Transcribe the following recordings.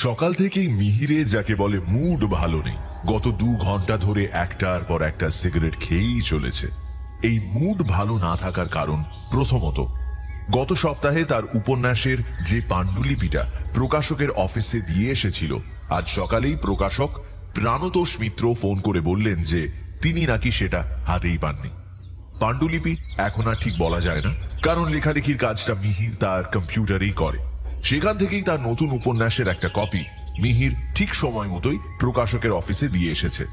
সকাল থেকেই মিহিরের যাকে বলে মুড ভালো নেই। গত 2 ঘন্টা ধরে একটার পর একটা সিগারেট খেয়েই চলেছে। এই মুড ভালো না থাকার কারণ প্রথমত, গত সপ্তাহে তার উপন্যাসের যে পাণ্ডুলিপিটা প্রকাশকের অফিসে দিয়ে এসেছিল, আজ সকালেই প্রকাশক প্রাণতোষ মিত্র ফোন করে বললেন যে তিনি নাকি সেটা হাতেই পাননি। পাণ্ডুলিপি এখন আর ঠিক বলা যায় না, কারণ লেখালেখির কাজটা মিহির তার কম্পিউটারেই করে। সেখান থেকেই তার নতুন উপন্যাসের একটা কপি মিহির ঠিক সময় মতোই প্রকাশকের অফিসে দিয়ে এসেছে।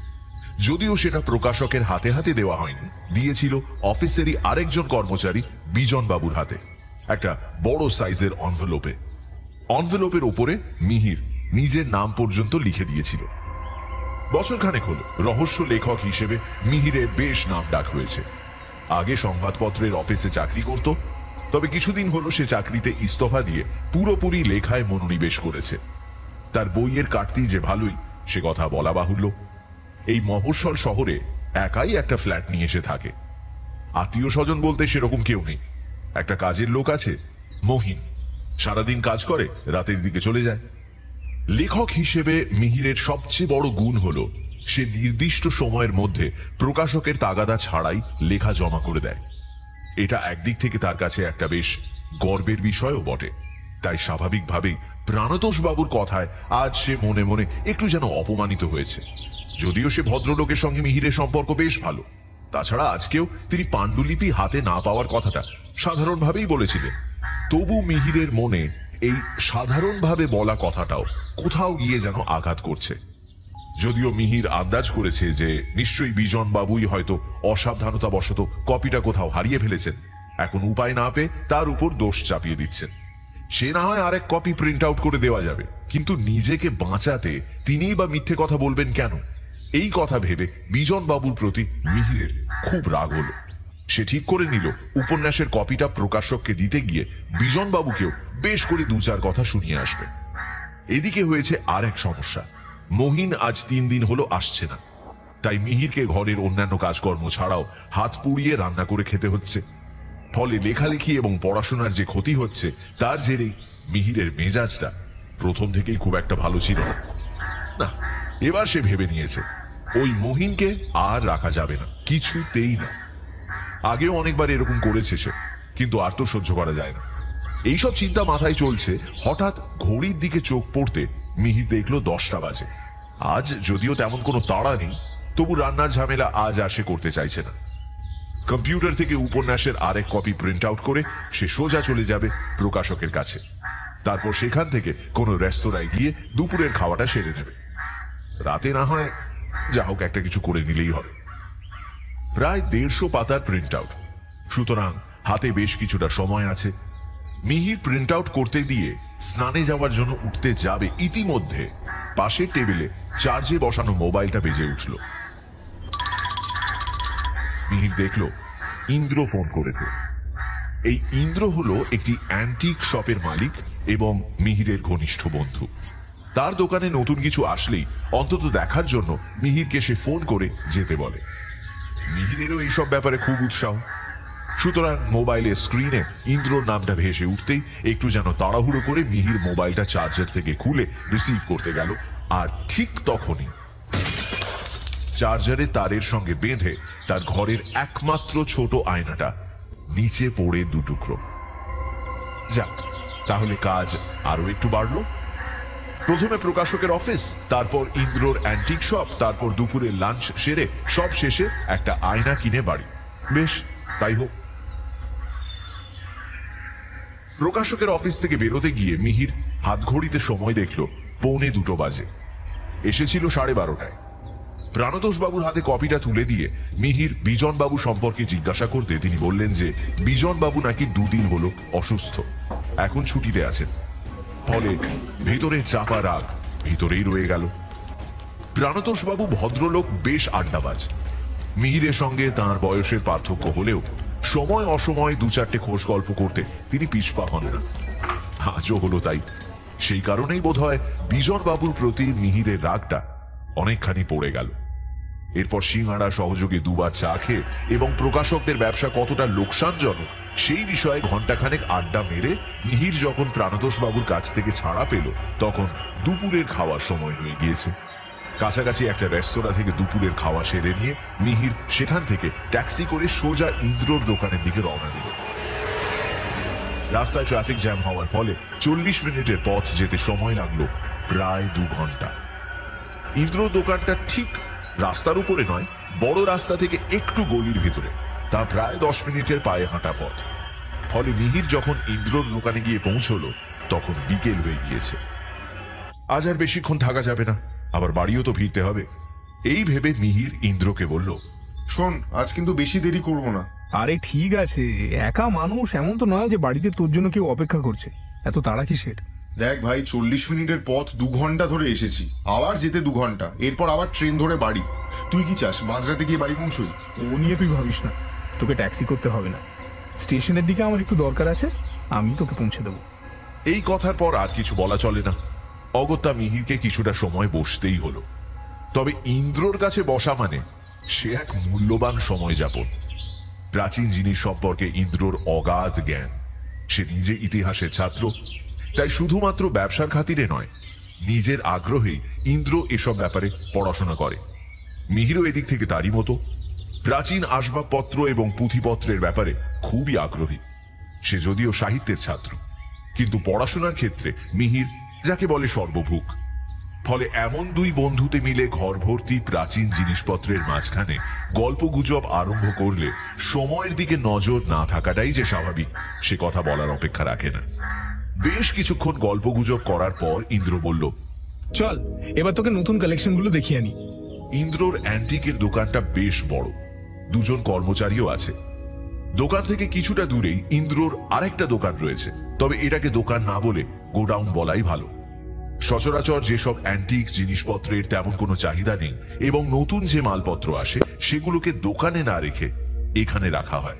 যদিও সেটা প্রকাশকের হাতে হাতে দেওয়া হয়নি, দিয়েছিল অফিসেরই আরেকজন কর্মচারী বিজন বাবুর হাতে, একটা বড় সাইজের অনভেলপে। অনভেলপের ওপরে মিহির নিজের নাম পর্যন্ত লিখে দিয়েছিল। বছরখানেক হলো রহস্য লেখক হিসেবে মিহিরের বেশ নাম ডাক হয়েছে। আগে সংবাদপত্রের অফিসে চাকরি করত, তবে কিছুদিন হলো সে চাকরিতে ইস্তফা দিয়ে পুরোপুরি লেখায় মনোনিবেশ করেছে। তার বইয়ের কাটতি যে ভালোই, সে কথা বলা বাহুল্য। এই মফস্বল শহরে একাই একটা ফ্ল্যাট নিয়ে এসে থাকে। আত্মীয় স্বজন বলতে সেরকম কেউ নেই। একটা কাজের লোক আছে, মহিন, সারাদিন কাজ করে, রাতের দিকে চলে যায়। লেখক হিসেবে মিহিরের সবচেয়ে বড় গুণ হলো সে নির্দিষ্ট সময়ের মধ্যে প্রকাশকের তাগাদা ছাড়াই লেখা জমা করে দেয়। এটা একদিক থেকে তার কাছে একটা বেশ গর্বের বিষয়ও বটে। তাই স্বাভাবিকভাবেই প্রাণতোষ বাবুর কথায় আজ সে মনে মনে একটু যেন অপমানিত হয়েছে। যদিও সে ভদ্রলোকের সঙ্গে মিহিরের সম্পর্ক বেশ ভালো, তাছাড়া আজকেও তিনি পাণ্ডুলিপি হাতে না পাওয়ার কথাটা সাধারণভাবেই বলেছিলেন। তবু মিহিরের মনে এই সাধারণভাবে বলা কথাটাও কোথাও গিয়ে যেন আঘাত করছে। যদিও মিহির আন্দাজ করেছে যে নিশ্চয়ই বিজন বাবুই হয়তো অসাবধানতাবশত কপিটা কোথাও হারিয়ে ফেলেছেন, এখন উপায় না পেয়ে তার উপর দোষ চাপিয়ে দিচ্ছেন। সে না হয় আরেক কপি প্রিন্ট আউট করে দেওয়া যাবে, কিন্তু নিজেকে বাঁচাতে তিনিই বা মিথ্যে কথা বলবেন কেন? এই কথা ভেবে বিজন বাবুর প্রতি মিহিরের খুব রাগ হলো। সে ঠিক করে নিল উপন্যাসের কপিটা প্রকাশককে দিতে গিয়ে বিজন বাবুকেও বেশ করে 2-4 কথা শুনিয়ে আসবে। এদিকে হয়েছে আর এক সমস্যা, মহিন আজ 3 দিন হলো আসছে না। তাই মিহিরকে ঘরের অন্যান্য কাজকর্ম ছাড়াও হাত পুড়িয়ে রান্না করে খেতে হচ্ছে। ফলে লেখালেখি এবং পড়াশোনার যে ক্ষতি হচ্ছে, তার জেরেই মিহিরের মেজাজটা প্রথম থেকেই খুব একটা ভালো ছিল না। এবার সে ভেবে নিয়েছে ওই মহিনকে আর রাখা যাবে না, কিছুতেই না। আগেও অনেকবার এরকম করেছে সে, কিন্তু আর তো সহ্য করা যায় না। এইসব চিন্তা মাথায় চলছে, হঠাৎ ঘড়ির দিকে চোখ পড়তে মিহির দেখলো 10টা বাজে। আজ যদিও তেমন কোনো তাড়া নেই, তবু রান্নার ঝামেলা আজ আর সে করতে চাইছে না। কম্পিউটার থেকে উপন্যাসের আরেক কপি প্রিন্ট আউট করে সে সোজা চলে যাবে প্রকাশকের কাছে। তারপর সেখান থেকে কোনো রেস্তোরাঁয় গিয়ে দুপুরের খাওয়াটা সেরে নেবে। রাতে না হয় যা হোক একটা কিছু করে নিলেই হবে। প্রায় 150 পাতার প্রিন্ট আউট, সুতরাং হাতে বেশ কিছুটা সময় আছে। মিহির প্রিন্ট আউট করতে দিয়ে স্নানে যাওয়ার জন্য উঠতে যাবে, ইতিমধ্যে পাশের টেবিলে চার্জে বসানো মোবাইলটা বেজে উঠল। মিহির দেখল ইন্দ্র ফোন করেছে। এই ইন্দ্র হলো একটি অ্যান্টিক শপের মালিক এবং মিহিরের ঘনিষ্ঠ বন্ধু। তার দোকানে নতুন কিছু আসলেই অন্তত দেখার জন্য মিহিরকে সে ফোন করে যেতে বলে। মিহিরেরও এইসব ব্যাপারে খুব উৎসাহ, সুতরাং মোবাইলের স্ক্রিনে ইন্দ্রর নামটা ভেসে উঠতেই একটু যেন তাড়াহুড়ো করে মিহির মোবাইলটা চার্জার থেকে খুলে রিসিভ করতে গেল। আর ঠিক তখনই চার্জারের তারের সঙ্গে বেঁধে তার ঘরের একমাত্র ছোট আয়নাটা নিচে পড়ে 2 টুকরো। যাক, তাহলে কাজ আরো একটু বাড়লো। প্রথমে প্রকাশকের অফিস, তারপর ইন্দ্রর অ্যান্টিক শপ, তারপর দুপুরে লাঞ্চ সেরে সব শেষে একটা আয়না কিনে বাড়ি। বেশ, তাই হোক। প্রকাশকের অফিস থেকে বেরোতে গিয়ে মিহির হাতঘড়িতে সময় দেখল 1:45 বাজে। এসেছিল 12:30টায়। প্রাণতোষ বাবুর হাতে কপিটা তুলে দিয়ে মিহির বিজন বাবু সম্পর্কে জিজ্ঞাসা করতে তিনি বললেন যে বিজন বাবু নাকি 2 দিন হলো অসুস্থ, এখন ছুটিতে আছেন। ফলে ভেতরে চাপা রাগ ভিতরেই রয়ে গেল। প্রাণতোষ বাবু ভদ্রলোক, বেশ আড্ডাবাজ। মিহিরের সঙ্গে তাঁর বয়সের পার্থক্য হলেও সময় অসময় 2-4টে খোশ গল্প করতে তিনি পিছপা হন না। আজও হলো তাই। সেই কারণেই বোধহয় বিজন বাবুর প্রতি মিহিরের রাগটা অনেকখানি পড়ে গেল। এরপর সিংহাড়া সহযোগে দুবার চা খেয়ে এবং প্রকাশকদের ব্যবসা কতটা লোকসানজনক সেই বিষয়ে ঘণ্টাখানেক আড্ডা মেরে মিহির যখন প্রাণতোষ বাবুর কাছ থেকে ছাড়া পেল তখন দুপুরের খাওয়ার সময় হয়ে গিয়েছে। কাছাকাছি একটা রেস্তোরাঁ থেকে দুপুরের খাওয়া সেরে নিয়ে মিহির সেখান থেকে ট্যাক্সি করে সোজা ইন্দ্রর দোকানের দিকে রওনা দিল। রাস্তায় ট্রাফিক জ্যাম হওয়ার ফলে 40 মিনিটের পথ যেতে সময় লাগলো প্রায় 2 ঘন্টা। ইন্দ্র দোকানটা ঠিক রাস্তার উপরে নয়, বড় রাস্তা থেকে একটু গলির ভেতরে, তা প্রায় 10 মিনিটের পায়ে হাঁটা পথ। ফলে মিহির যখন ইন্দ্রর দোকানে গিয়ে পৌঁছলো তখন বিকেল হয়ে গিয়েছে। আজ আর বেশিক্ষণ থাকা যাবে না, আবার বাড়িও তো ফিরতে হবে। এই ভেবে মিহির ইন্দ্রকে বলল, শোন, আজ কিন্তু বেশি দেরি করবো না। আরে ঠিক আছে, একা মানুষ, এমন তো নয় যে বাড়িতে তোর জন্য কেউ অপেক্ষা করছে। এত তাড়া কিসের? দেখ ভাই, 40 মিনিটের পথ 2 ঘন্টা ধরে এসেছি, আবার যেতে 2 ঘন্টা, এরপর আবার ট্রেন ধরে বাড়ি। তুই কি চাস মাঝরাতে গিয়ে বাড়ি পৌঁছই? ও নিয়ে তুই ভাবিস না, তোকে ট্যাক্সি করতে হবে না। স্টেশনের দিকে আমার একটু দরকার আছে, আমি তোকে পৌঁছে দেবো। এই কথার পর আর কিছু বলা চলে না। অগত্যা মিহিরকে কিছুটা সময় বসতেই হলো। তবে ইন্দ্রর কাছে বসা মানে সে এক মূল্যবান সময় যাপন। প্রাচীন জিনিস সম্পর্কে ইন্দ্রর অগাধ জ্ঞান। সে নিজে ইতিহাসের ছাত্র, তাই শুধুমাত্র ব্যবসার খাতিরে নয়, নিজের আগ্রহেই ইন্দ্র এসব ব্যাপারে পড়াশোনা করে। মিহিরও এদিক থেকে তারই মতো প্রাচীন আসবাবপত্র এবং পুঁথিপত্রের ব্যাপারে খুবই আগ্রহী। সে যদিও সাহিত্যের ছাত্র, কিন্তু পড়াশোনার ক্ষেত্রে মিহির যাকে বলে সর্বভুক। ফলে এমন দুই বন্ধুতে মিলে ঘর ভর্তি প্রাচীন জিনিসপত্রের মাঝখানে গল্পগুজব আরম্ভ করলে সময়ের দিকে নজর না থাকাটাই যে স্বাভাবিক সে কথা বলার অপেক্ষা রাখে না। বেশ কিছুক্ষণ গল্পগুজব করার পর ইন্দ্র বলল, চল এবার তোকে নতুন কালেকশনগুলো দেখিয়ে আনি। ইন্দ্রর অ্যান্টিকের দোকানটা বেশ বড়, 2 জন কর্মচারীও আছে। দোকান থেকে কিছুটা দূরেই ইন্দ্রর আরেকটা দোকান রয়েছে, তবে এটাকে দোকান না বলে গোডাউন বলাই ভালো। সচরাচর যেসব অ্যান্টিক জিনিসপত্রের তেমন কোনো চাহিদা নেই এবং নতুন যে মালপত্র আসে সেগুলোকে দোকানে না রেখে এখানে রাখা হয়।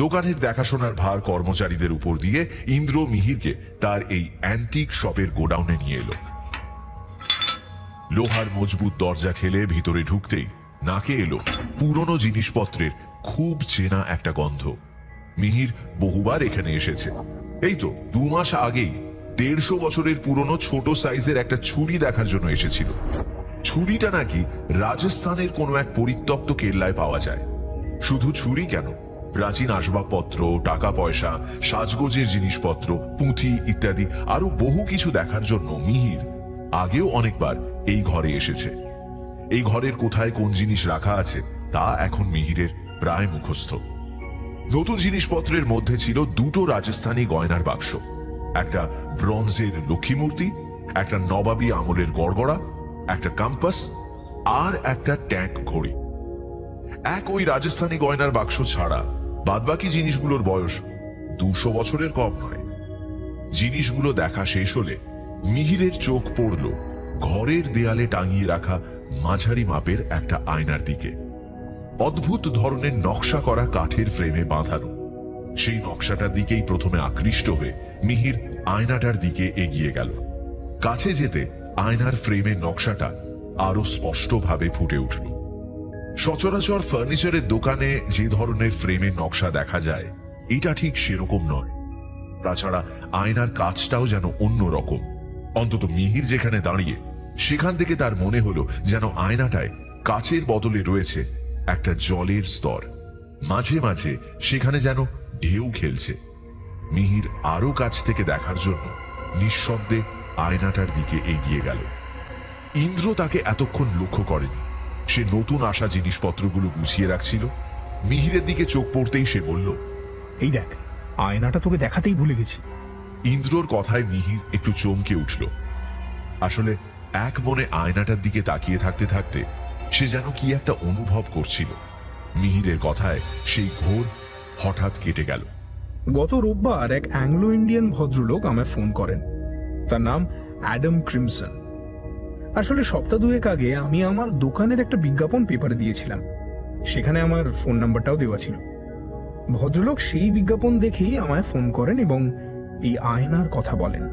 দোকানের দেখাশোনার ভার কর্মচারীদের উপর দিয়ে ইন্দ্র মিহিরকে তার এই অ্যান্টিক শপের গোডাউনে নিয়ে এলো। লোহার মজবুত দরজা ঠেলে ভিতরে ঢুকতেই নাকে এলো পুরনো জিনিসপত্রের খুব চেনা একটা গন্ধ। মিহির বহুবার এখানে এসেছে। এই তো 2 মাস আগেই 150 বছরের পুরনো ছোট সাইজের একটা ছুরি দেখার জন্য এসেছিল। ছুরিটা নাকি রাজস্থানের কোনো এক পরিত্যক্ত কেল্লায় পাওয়া যায়। শুধু ছুরি কেন, প্রাচীন আসবাবপত্র, টাকা পয়সা, সাজগোজের জিনিসপত্র, পুঁথি ইত্যাদি আরো বহু কিছু দেখার জন্য মিহির আগেও অনেকবার এই ঘরে এসেছে। এই ঘরের কোথায় কোন জিনিস রাখা আছে তা এখন মিহিরের প্রায় মুখস্থ। নতুন জিনিসপত্রের মধ্যে ছিল 2টো রাজস্থানী গয়নার বাক্স, একটা ব্রোঞ্জের লক্ষ্মী মূর্তি, একটা নবাবী আমলের গড়গড়া, একটা কম্পাস আর একটা ট্যাঙ্ক ঘড়ি। ওই রাজস্থানী গয়নার বাক্স ছাড়া বাদবাকি জিনিসগুলোর বয়স 200 বছরের কম নয়। জিনিসগুলো দেখা শেষ হলে মিহিরের চোখ পড়ল ঘরের দেয়ালে টাঙিয়ে রাখা মাঝারি মাপের একটা আয়নার দিকে। অদ্ভুত ধরনের নকশা করা কাঠের ফ্রেমে বাঁধানো। সেই নকশাটার দিকেই প্রথমে আকৃষ্ট হয়ে মিহির আয়নাটার দিকে এগিয়ে গেল। কাছে যেতে আয়নার ফ্রেমের নকশাটা আরো স্পষ্টভাবে ফুটে উঠল। সচরাচর ফার্নিচারের দোকানে যে ধরনের ফ্রেমের নকশা দেখা যায় এটা ঠিক সেরকম নয়। তাছাড়া আয়নার কাজটাও যেন অন্য রকম। অন্তত মিহির যেখানে দাঁড়িয়ে সেখান থেকে তার মনে হলো যেন আয়নাটায় কাচের বদলে রয়েছে একটা জলের স্তর। মাঝে মাঝে সেখানে যেন ঢেউ খেলছে। মিহির আরো কাছ থেকে দেখার জন্য নিঃশব্দে আয়নাটার দিকে এগিয়ে গেল। ইন্দ্র তাকে এতক্ষণ লক্ষ্য করেনি। সে নতুন আসা জিনিসপত্রগুলো গুছিয়ে রাখছিল। মিহিরের দিকে চোখ পড়তেই সে বলল, এই দেখ, আয়নাটা তোকে দেখাতেই ভুলে গেছি। ইন্দ্রর কথায় মিহির একটু চমকে উঠল। আসলে এক মনে আয়নাটার দিকে তাকিয়ে থাকতে থাকতে সে যেন কি একটা অনুভব করছিল। মিহিরের কথায় সেই ঘোর হঠাৎ কেটে গেল। গত রোববার এক অ্যাংলো ইন্ডিয়ান ভদ্রলোক আমায় ফোন করেন। তার নাম অ্যাডাম ক্রিমসন। আসলে সপ্তাহ 2 আগে আমি আমার দোকানের একটা বিজ্ঞাপন পেপারে দিয়েছিলাম, সেখানে আমার ফোন নাম্বারটাও দেওয়া ছিল। ভদ্রলোক সেই বিজ্ঞাপন দেখেই আমায় ফোন করেন এবং এই আয়নার কথা বলেন।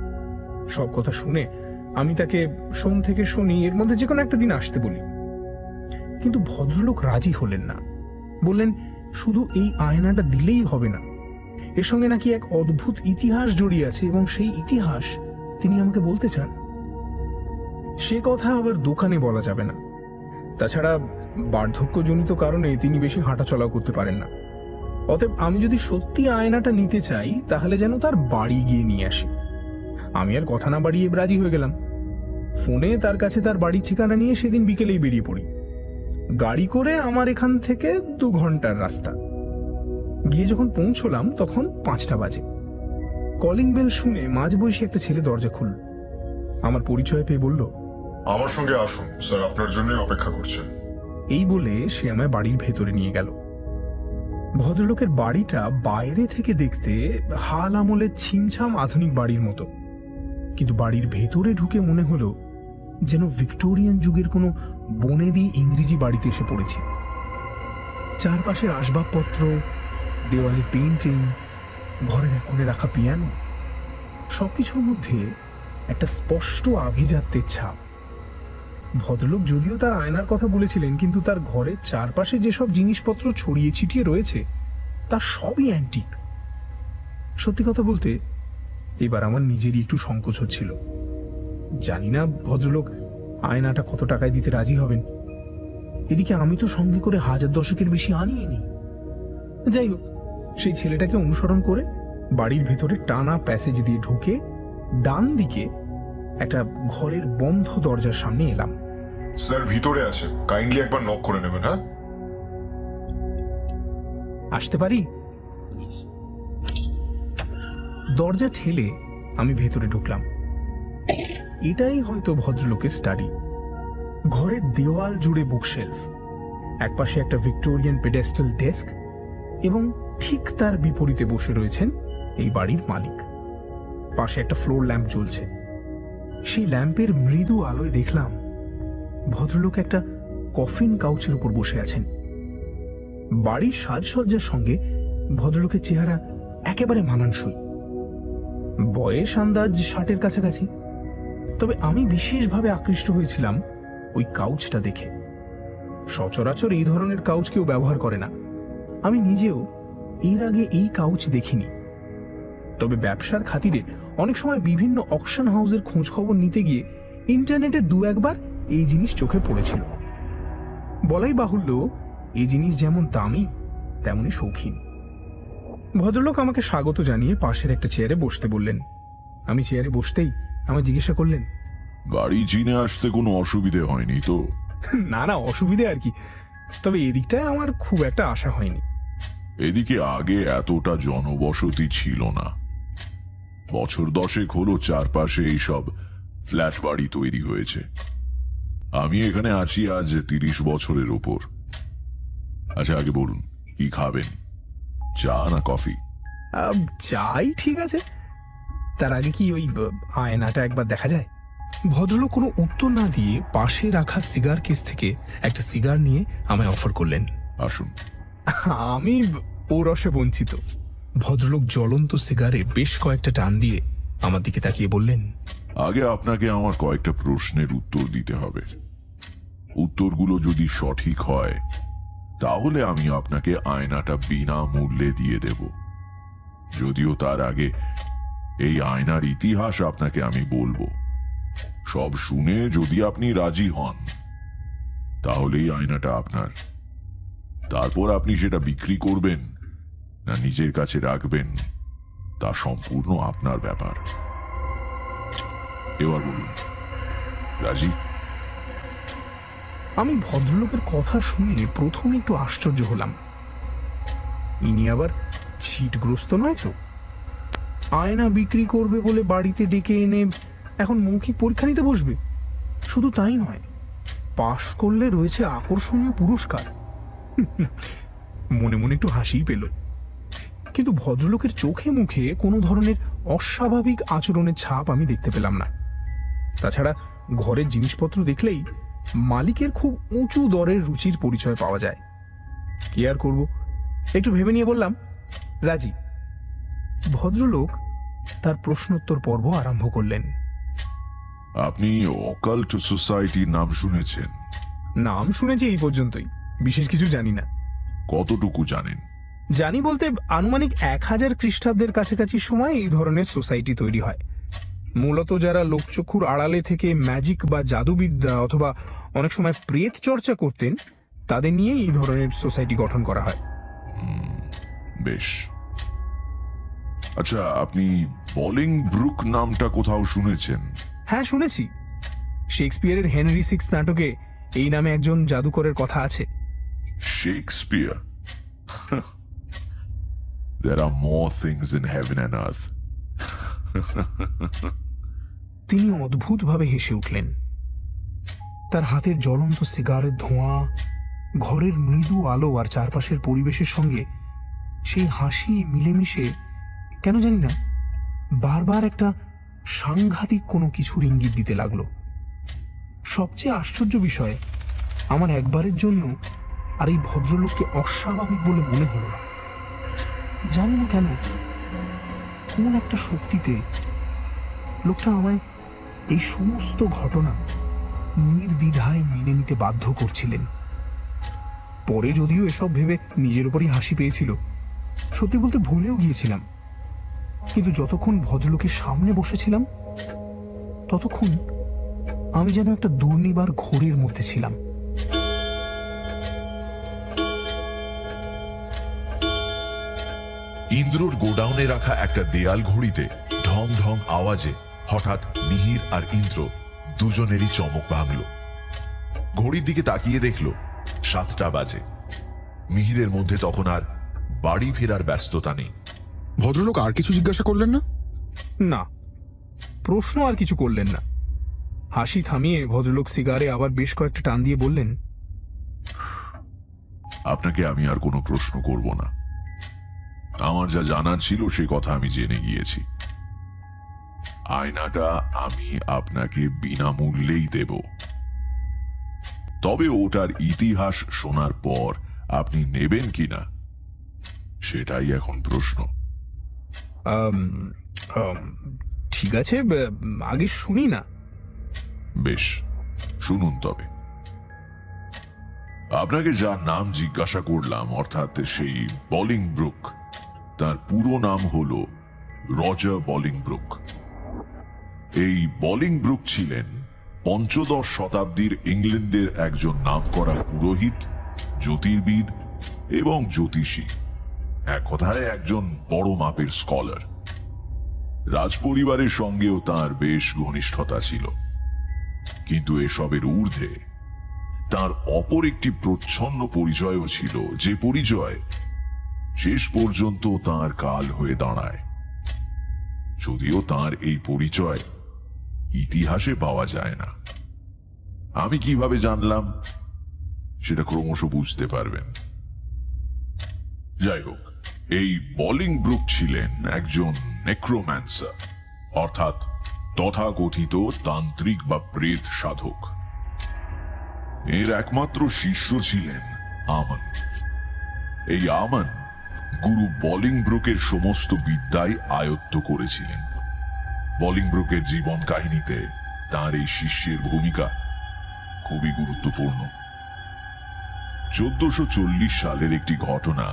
সব কথা শুনে আমি তাকে সোম থেকে শনি এর মধ্যে যে কোনো একটা দিন আসতে বলি। কিন্তু ভদ্রলোক রাজি হলেন না। বললেন শুধু এই আয়নাটা দিলেই হবে না, এর সঙ্গে নাকি এক অদ্ভুত ইতিহাস জড়িয়ে আছে এবং সেই ইতিহাস তিনি আমাকে বলতে চান। সে কথা আবার দোকানে বলা যাবে না। তাছাড়া বার্ধক্যজনিত কারণে তিনি বেশি হাঁটাচলা করতে পারেন না। অতএব আমি যদি সত্যি আয়নাটা নিতে চাই তাহলে যেন তার বাড়ি গিয়ে নিয়ে আসি। আমি আর কথা না বাড়িয়ে রাজি হয়ে গেলাম। ফোনে তার কাছে তার বাড়ির ঠিকানা নিয়ে সেদিন বিকেলেই বেরিয়ে পড়ি। গাড়ি করে আমার এখান থেকে 2 ঘন্টার রাস্তা। গিয়ে যখন পৌঁছলাম তখন 5টা বাজে। কলিং বেল শুনে মাঝবয়সী একটা ছেলে দরজা খুলল। আমার পরিচয় পেয়ে বলল, আমার সঙ্গে আসুন স্যার, আপনার জন্য অপেক্ষা করছেন। এই বলে সে আমায় বাড়ির ভেতরে নিয়ে গেল। ভদ্রলোকের বাড়িটা বাইরে থেকে দেখতে হাল আমলের ছিমছাম আধুনিক বাড়ির মতো, কিন্তু বাড়ির ভেতরে ঢুকে মনে হলো যেন ভিক্টোরিয়ান যুগের কোনো বনেদি ইংরেজি বাড়িতে এসে পড়েছি। চারপাশের আসবাবপত্র, দেওয়ালে পেইন্টিং, ঘরের এক কোণে রাখা পিয়ানো, সবকিছুর মধ্যে একটা স্পষ্ট আভিজাত্যের ছাপ। ভদ্রলোক যদিও তার আয়নার কথা বলেছিলেন, কিন্তু তার ঘরের চারপাশে যেসব জিনিসপত্র ছড়িয়ে ছিটিয়ে রয়েছে তা সবই অ্যান্টিক। সত্যি কথা বলতে এবার আমার নিজেরই একটু সংকোচ হচ্ছিল। জানি না ভদ্রলোক আয়নাটা কত টাকায় দিতে রাজি হবেন। এদিকে আমি তো সঙ্গে করে 1000 বেশি আনিনি। যাই হোক, সেই ছেলেটাকে অনুসরণ করে বাড়ির ভেতরে টানা প্যাসেজ দিয়ে ঢুকে ডান দিকে একটা ঘরের বন্ধ দরজার সামনে এলাম। স্যার ভিতরে আছে, কাইন্ডলি একবার নক করে নেবেন। হ্যাঁ, আসতে পারি? দরজা ঠেলে আমি ভেতরে ঢুকলাম। এটাই হয়তো ভদ্রলোকের স্টাডি। ঘরের দেওয়াল জুড়ে বুকশেলফ, একপাশে একটা ভিক্টোরিয়ান পেডেস্টাল ডেস্ক এবং ঠিক তার বিপরীতে বসে রয়েছেন এই বাড়ির মালিক। পাশে একটা ফ্লোর ল্যাম্প জ্বলছে। সেই ল্যাম্পের মৃদু আলোয় দেখলাম ভদ্রলোক একটা কফিন কাউচের উপর বসে আছেন। বাড়ির সাজসজ্জার সঙ্গে ভদ্রলোকের চেহারা একেবারে মানানসই। বয়স আন্দাজ 60-এর কাছাকাছি। তবে আমি বিশেষভাবে আকৃষ্ট হয়েছিলাম ওই কাউচটা দেখে। সচরাচর এই ধরনের কাউচ কেউ ব্যবহার করে না। আমি নিজেও এর আগে এই কাউচ দেখিনি। তবে ব্যবসার খাতিরে অনেক সময় বিভিন্ন অকশন হাউসের খোঁজ খবর নিতে গিয়ে ইন্টারনেটে 2-1 বার এই জিনিস চোখে পড়েছিল। বলাই বাহুল্য, এই জিনিস যেমন দামি তেমনি শৌখিন। ভদ্রলোক আমাকে স্বাগত জানিয়ে পাশের একটা চেয়ারে বসতে বললেন। আমি চেয়ারে বসতেই আমায় জিজ্ঞাসা করলেন, গাড়ি চিনে আসতে কোনো অসুবিধে হয়নি তো? না না, অসুবিধে আর কি, তবে এদিকটায় আমার খুব একটা আশা হয়নি। এদিকে আগে এতটা জনবসতি ছিল না। বছর 10 হলো চারপাশে এইসব ফ্ল্যাট বাড়ি তৈরি হয়েছে। আমি এখানে আছি আজ 30 বছরের উপর। আচ্ছা, আগে বলুন কি খাবেন, চা না কফি? চাই, ঠিক আছে। তার আগে কি ওই আয়নাটা একবার দেখা যায়? ভদ্রলোক কোনো উত্তর না দিয়ে পাশে রাখা সিগার কেস থেকে একটা সিগার নিয়ে আমায় অফার করলেন। আসুন। আমি ও রসে বঞ্চিত। ভদ্রলোক জ্বলন্ত সিগারে বেশ কয়েকটা টান দিয়ে আমার দিকে তাকিয়ে বললেন, আগে আপনাকে আমার কয়েকটা প্রশ্নের উত্তর দিতে হবে। উত্তরগুলো যদি সঠিক হয় তাহলে আমি আপনাকে আয়নাটা বিনামূল্যে দিয়ে দেব। যদিও তার আগে এই আয়নার ইতিহাস আপনাকে আমি বলবো। সব শুনে যদি আপনি রাজি হন তাহলেই আয়নাটা আপনার। তারপর আপনি সেটা বিক্রি করবেন না নিজের কাছে রাখবেন তা সম্পূর্ণ আপনার ব্যাপার। এবার বলুন, রাজি? আমি ভদ্রলোকের কথা শুনে প্রথমে একটু আশ্চর্য হলাম। ইনি আবার ছিটগ্রস্ত নয় তো? আয়না বিক্রি করবে বলে বাড়িতে ডেকে এনে এখন মৌখিক পরীক্ষা নিতে বসবে? শুধু তাই নয়, পাশ করলে রয়েছে আকর্ষণীয় পুরস্কার। মনে মনে একটু হাসিই পেল। কিন্তু ভদ্রলোকের চোখে মুখে কোনো ধরনের অস্বাভাবিক আচরণের ছাপ আমি দেখতে পেলাম না। তাছাড়া ঘরের জিনিসপত্র দেখলেই মালিকের খুব উঁচু দরের রুচির পরিচয় পাওয়া যায়। কি আর করব, একটু ভেবে নিয়ে বললাম, রাজি। ভদ্রলোক তার প্রশ্নোত্তর পর্ব আরম্ভ করলেন। আপনি অকাল্ট সোসাইটির নাম শুনেছেন? নাম শুনেছি এই পর্যন্তই, বিশেষ কিছু জানি না। কতটুকু জানেন? জানি বলতে আনুমানিক 1000 খ্রিস্টাব্দের কাছাকাছি সময় এই ধরনের সোসাইটি তৈরি হয়। মূলত যারা লোকচক্ষুর আড়ালে থেকে ম্যাজিক বা জাদুবিদ্যা অথবা অনেক সময় প্রেত চর্চা করতেন, তাদের নিয়ে এই ধরনের সোসাইটি গঠন করা হয়। বেশ। আচ্ছা, আপনি বলিং ব্রুক নামটা কোথাও শুনেছেন? হ্যাঁ, শুনেছি। শেক্সপিয়ারের হেনরি সিক্স নাটকে এই নামে একজন জাদুকরের কথা আছে। Shakespeare? There are more things in heaven and earth. তিনি অদ্ভুতভাবে হেসে উঠলেন। তার হাতের জ্বলন্ত সিগারের ধোঁয়া, ঘরের মৃদু আলো আর চারপাশের পরিবেশের সঙ্গে সেই হাসি মিলেমিশে কেন জানি না বারবার একটা সাংঘাতিক কোনো কিছুর ইঙ্গিত দিতে লাগলো। সবচেয়ে আশ্চর্য বিষয়, আমার একবারের জন্য আর এই ভদ্রলোককে অস্বাভাবিক বলে মনে হলো না। জানি না কেন, কোন একটা শক্তিতে লোকটা আমায় এই সমস্ত ঘটনা নির্দ্বিধায় মেনে নিতে বাধ্য করছিলেন। পরে যদিও এসব ভেবে নিজের উপরই হাসি পেয়েছিল, সত্যি বলতে ভুলেও গিয়েছিলাম। কিন্তু যতক্ষণ ভদ্রলোকের সামনে বসেছিলাম, ততক্ষণ আমি যেন একটা দুর্নিবার ঘোরের মধ্যে ছিলাম। ইন্দ্রর গোডাউনে রাখা একটা দেয়াল ঘড়িতে ঢং ঢং আওয়াজে হঠাৎ মিহির আর ইন্দ্র দুজনেরই চমক ভাঙল। ঘড়ির দিকে তাকিয়ে দেখল 7টা বাজে। মিহিরের মধ্যে তখন আর বাড়ি ফেরার ব্যস্ততা নেই। ভদ্রলোক আর কিছু জিজ্ঞাসা করলেন না? না, প্রশ্ন আর কিছু করলেন না। হাসি থামিয়ে ভদ্রলোক সিগারে আবার বেশ কয়েকটা টান দিয়ে বললেন, আপনাকে আমি আর কোনো প্রশ্ন করব না। আমার যা জানার ছিল সে কথা আমি জেনে গিয়েছি। আয়নাটা আমি আপনাকে বিনামূল্যেই দেব, তবে ওটার ইতিহাস শোনার পর আপনি নেবেন কিনা সেটাই এখন প্রশ্ন। ঠিক আছে, আগে শুনি না। বেশ, শুনুন তবে। আপনাকে যার নাম জিজ্ঞাসা করলাম, অর্থাৎ সেই বলিংব্রুক, তার পুরো নাম হল রজার বলিংব্রুক। এই বলিংব্রুক ছিলেন 15 শতাব্দীর ইংল্যান্ডের একজন নামকরা পুরোহিত, জ্যোতির্বিদ এবং জ্যোতিষী। এক কথায় একজন বড় মাপের স্কলার। রাজপরিবারের সঙ্গেও তার বেশ ঘনিষ্ঠতা ছিল, কিন্তু এসবের ঊর্ধ্বে তার অপর একটি প্রচ্ছন্ন পরিচয়ও ছিল, যে পরিচয় শেষ পর্যন্ত তার কাল হয়ে দাঁড়ায়। যদিও তার এই পরিচয় ইতিহাসে পাওয়া যায় না। আমি কিভাবে জানলাম সেটা ক্রমশ বুঝতে পারবেন। যাই হোক, এই বলিংব্রুক ছিলেন একজন নেক্রোম্যান্সার, অর্থাৎ তথাকথিত তান্ত্রিক বা প্রেত সাধক। এর একমাত্র শিষ্য ছিলেন আমন। এই আমন গুরু বলিংব্রুকের সমস্ত বিদ্যাই আয়ত্ত করেছিলেন। বলিংব্রুকের জীবন কাহিনীতে তার এই শিষ্যের ভূমিকা খুবই গুরুত্বপূর্ণ। 1440 সালের একটি ঘটনা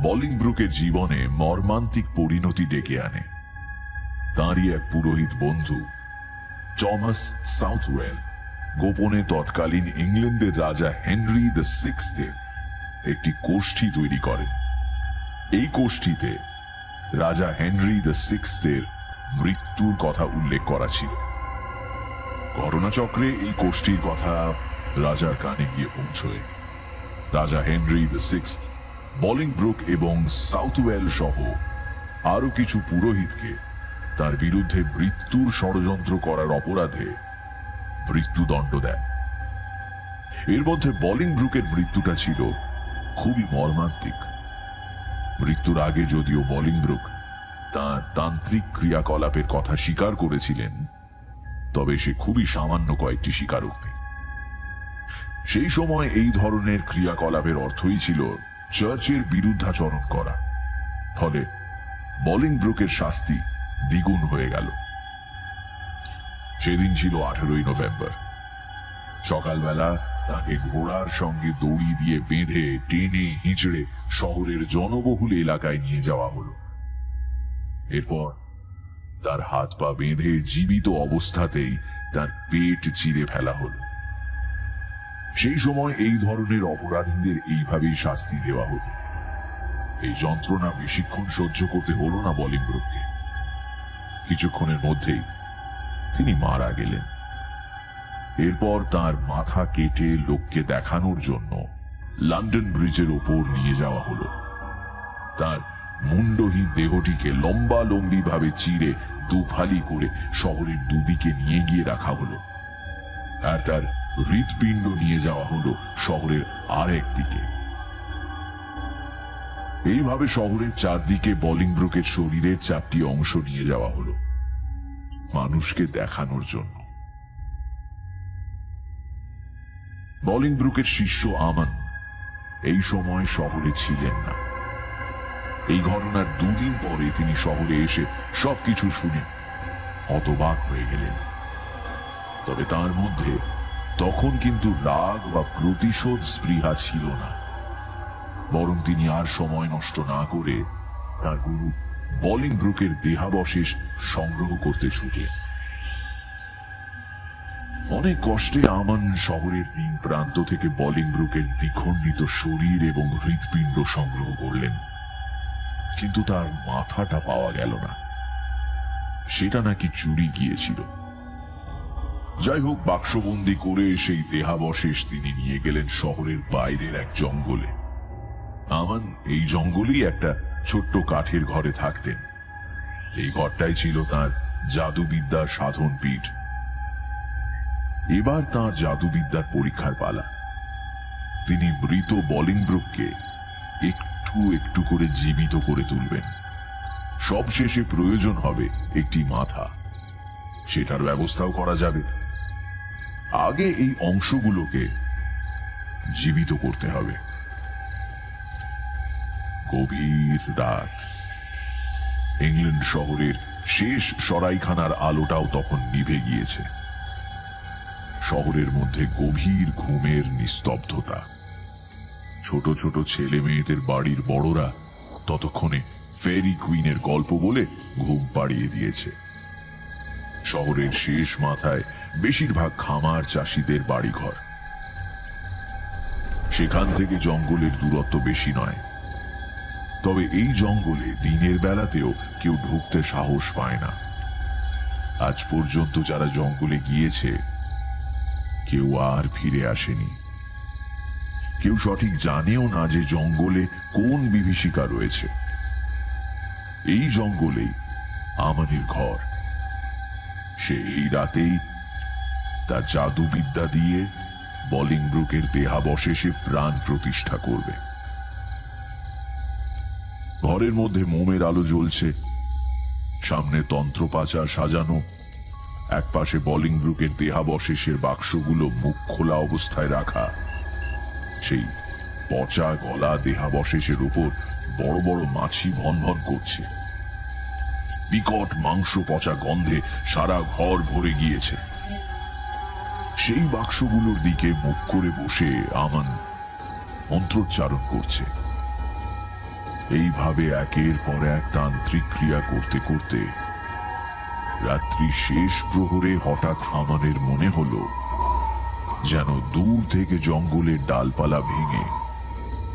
বলিংব্রুকের জীবনে মর্মান্তিক পরিণতি ডেকে আনে। তাঁরই এক পুরোহিত বন্ধু টমাস সাউথওয়েল গোপনে তৎকালীন ইংল্যান্ডের রাজা হেনরি দ্য সিক্সথের একটি কোষ্ঠী তৈরি করেন। এই কোষ্ঠীতে রাজা হেনরি দ্য সিক্সথের মৃত্যুর কথা উল্লেখ করা ছিল। ঘটনাচক্রে এই কোষ্ঠীর কথা রাজার কানে গিয়ে পৌঁছয়। রাজা হেনরি দ্য সিক্সথ বলিংব্রুক এবং সাউথওয়েল সহ আরো কিছু পুরোহিতকে তার বিরুদ্ধে মৃত্যুর ষড়যন্ত্র করার অপরাধে মৃত্যুদণ্ড দেন। এর মধ্যে বলিংব্রুকের মৃত্যুটা ছিল খুবই মর্মান্তিক। মৃত্যুর আগে যদিও বলিংব্রুক তাঁর তান্ত্রিক ক্রিয়াকলাপের কথা স্বীকার করেছিলেন, তবে সে খুবই সামান্য কয়েকটি স্বীকারোক্তি। সেই সময় এই ধরনের ক্রিয়াকলাপের অর্থই ছিল চার্চের বিরুদ্ধাচরণ করা। ফলে বলিংব্রুকের শাস্তি দ্বিগুণ হয়ে গেল। সেদিন ছিল 18ই নভেম্বর। সকালবেলা তাকে ঘোড়ার সঙ্গে দড়ি দিয়ে বেঁধে টেনে হিঁচড়ে শহরের জনবহুল এলাকায় নিয়ে যাওয়া হলো। এরপর তার হাত পা বেঁধে জীবিত অবস্থাতেই তার পেট চিরে ফেলা হলো। সেই সময় এই ধরনের অপরাধীদের এইভাবেই শাস্তি দেওয়া হতো। এই যন্ত্রণা বেশিক্ষণ সহ্য করতে হলো না বলিংব্রুককে। কিছুক্ষণের মধ্যেই তিনি মারা গেলেন। এরপর তার মাথা কেটে লোককে দেখানোর জন্য লন্ডন ব্রিজের ওপর নিয়ে যাওয়া হলো। তার মুন্ডহীন দেহটিকে লম্বালম্বি ভাবে চিরে দুফালি করে শহরের দুদিকে নিয়ে গিয়ে রাখা হলো, আর তার হৃৎপিণ্ড নিয়ে যাওয়া হলো শহরের আরেক দিকে। এইভাবে শহরের চারদিকে বলিংব্রুকের শরীরের 4টি অংশ নিয়ে যাওয়া হলো মানুষকে দেখানোর জন্য। বলিংব্রুকের শিষ্য আমান এই সময় শহরে ছিলেন না। এই ঘটনার 2 দিন পরে তিনি শহরে এসে সবকিছু শুনে হতবাক হয়ে গেলেন। তবে তার মধ্যে তখন কিন্তু রাগ বা প্রতিশোধ স্পৃহা ছিল না। বরং তিনি আর সময় নষ্ট না করে তার গুরু বলিংব্রুকের দেহাবশেষ সংগ্রহ করতে ছুটলেন। অনেক কষ্টে আমান শহরের 3 প্রান্ত থেকে বলিংব্রুকের দ্বিখণ্ডিত শরীর এবং হৃৎপিণ্ড সংগ্রহ করলেন, কিন্তু তার মাথাটা পাওয়া গেল না। সেটা নাকি চুরি গিয়েছিল। যাই হোক, বাক্সবন্দি করে সেই দেহাবশেষ তিনি নিয়ে গেলেন শহরের বাইরের এক জঙ্গলে। আমান এই জঙ্গলেই একটা ছোট্ট কাঠের ঘরে থাকতেন। এই ঘরটাই ছিল তার জাদুবিদ্যার সাধন পীঠ। এবার তার জাদুবিদ্যার পরীক্ষার পালা। তিনি মৃত বলিংব্রুককে একটু একটু করে জীবিত করে তুলবেন। সবশেষে প্রয়োজন হবে একটি মাথা, সেটার ব্যবস্থাও করা যাবে। আগে এই অংশগুলোকে জীবিত করতে হবে। গভীর রাত। ইংল্যান্ড শহরের শেষ সরাইখানার আলোটাও তখন নিভে গিয়েছে। শহরের মধ্যে গভীর ঘুমের নিস্তব্ধতা। ছোট ছোট ছেলে মেয়েদের বাড়ির বড়রা ততক্ষণে ফেরি কুইনের গল্প বলে ঘুম পাড়িয়ে দিয়েছে। শহরের শেষ মাথায় বেশিরভাগ খামার চাষীদের বাড়িঘর। সেখান থেকে জঙ্গলের দূরত্ব বেশি নয়। তবে এই জঙ্গলে দিনের বেলাতেও কেউ ঢুকতে সাহস পায় না। আজ পর্যন্ত যারা জঙ্গলে গিয়েছে কেউ আর ফিরে আসেনি। কেউ সঠিক জানেও না যে জঙ্গলে কোন বিভীষিকা রয়েছে। এই জঙ্গলেই আমানের ঘর। সে এই রাতেই তার জাদুবিদ্যা দিয়ে বলিংব্রুকের দেহাবশেষে প্রাণ প্রতিষ্ঠা করবে। ঘরের মধ্যে মোমের আলো জ্বলছে, সামনে তন্ত্রপাচা সাজানো। একপাশে বলিংব্রুকের দেহাবশেষের বাক্সগুলো মুখ খোলা অবস্থায় রাখা। সেই পচা গলা দেহাবশেষের উপর বড় বড় মাছি ভনভন করছে। বিকট মাংস পচা গন্ধে সারা ঘর ভরে গিয়েছে। সেই বাক্সগুলোর দিকে মুখ করে বসে আমান মন্ত্রোচ্চারণ করছে। এইভাবে একের পর এক তান্ত্রিক ক্রিয়া করতে করতে রাত্রি শেষ প্রহরে হঠাৎ আমানের মনে হলো যেন দূর থেকে জঙ্গলের ডালপালা ভেঙে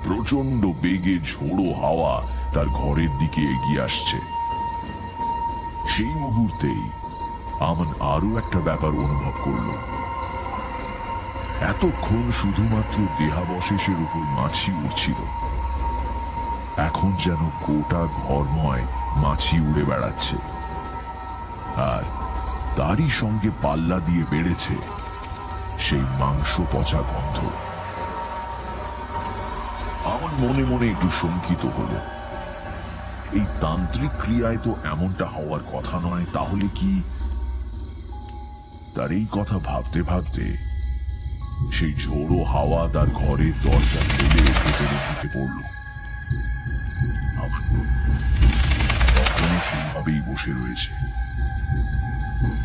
প্রচন্ড বেগে ঝোড়ো হাওয়া তার ঘরের দিকে এগিয়ে আসছে। সেই মুহূর্তেই আমান আরো একটা ব্যাপার অনুভব করল। এতক্ষণ শুধুমাত্র দেহাবশেষের উপর মাছি উড়ছিল, এখন যেন গোটা ঘরময় মাছি উড়ে বেড়াচ্ছে। আর তারই সঙ্গে পাল্লা দিয়ে বেড়েছে সেই মাংস পচা গন্ধ। আমার মনে মনে একটু শঙ্কিত হল। এই তান্ত্রিক ক্রিয়ায় তো এমনটা হওয়ার কথা নয়, তাহলে কি? তার এই কথা ভাবতে ভাবতে সেই ঝোড়ো হাওয়া তার ঘরের দরজা খুলে ভেতরে ঢুকে পড়ল। তখনও সেইভাবেই বসে রয়েছে।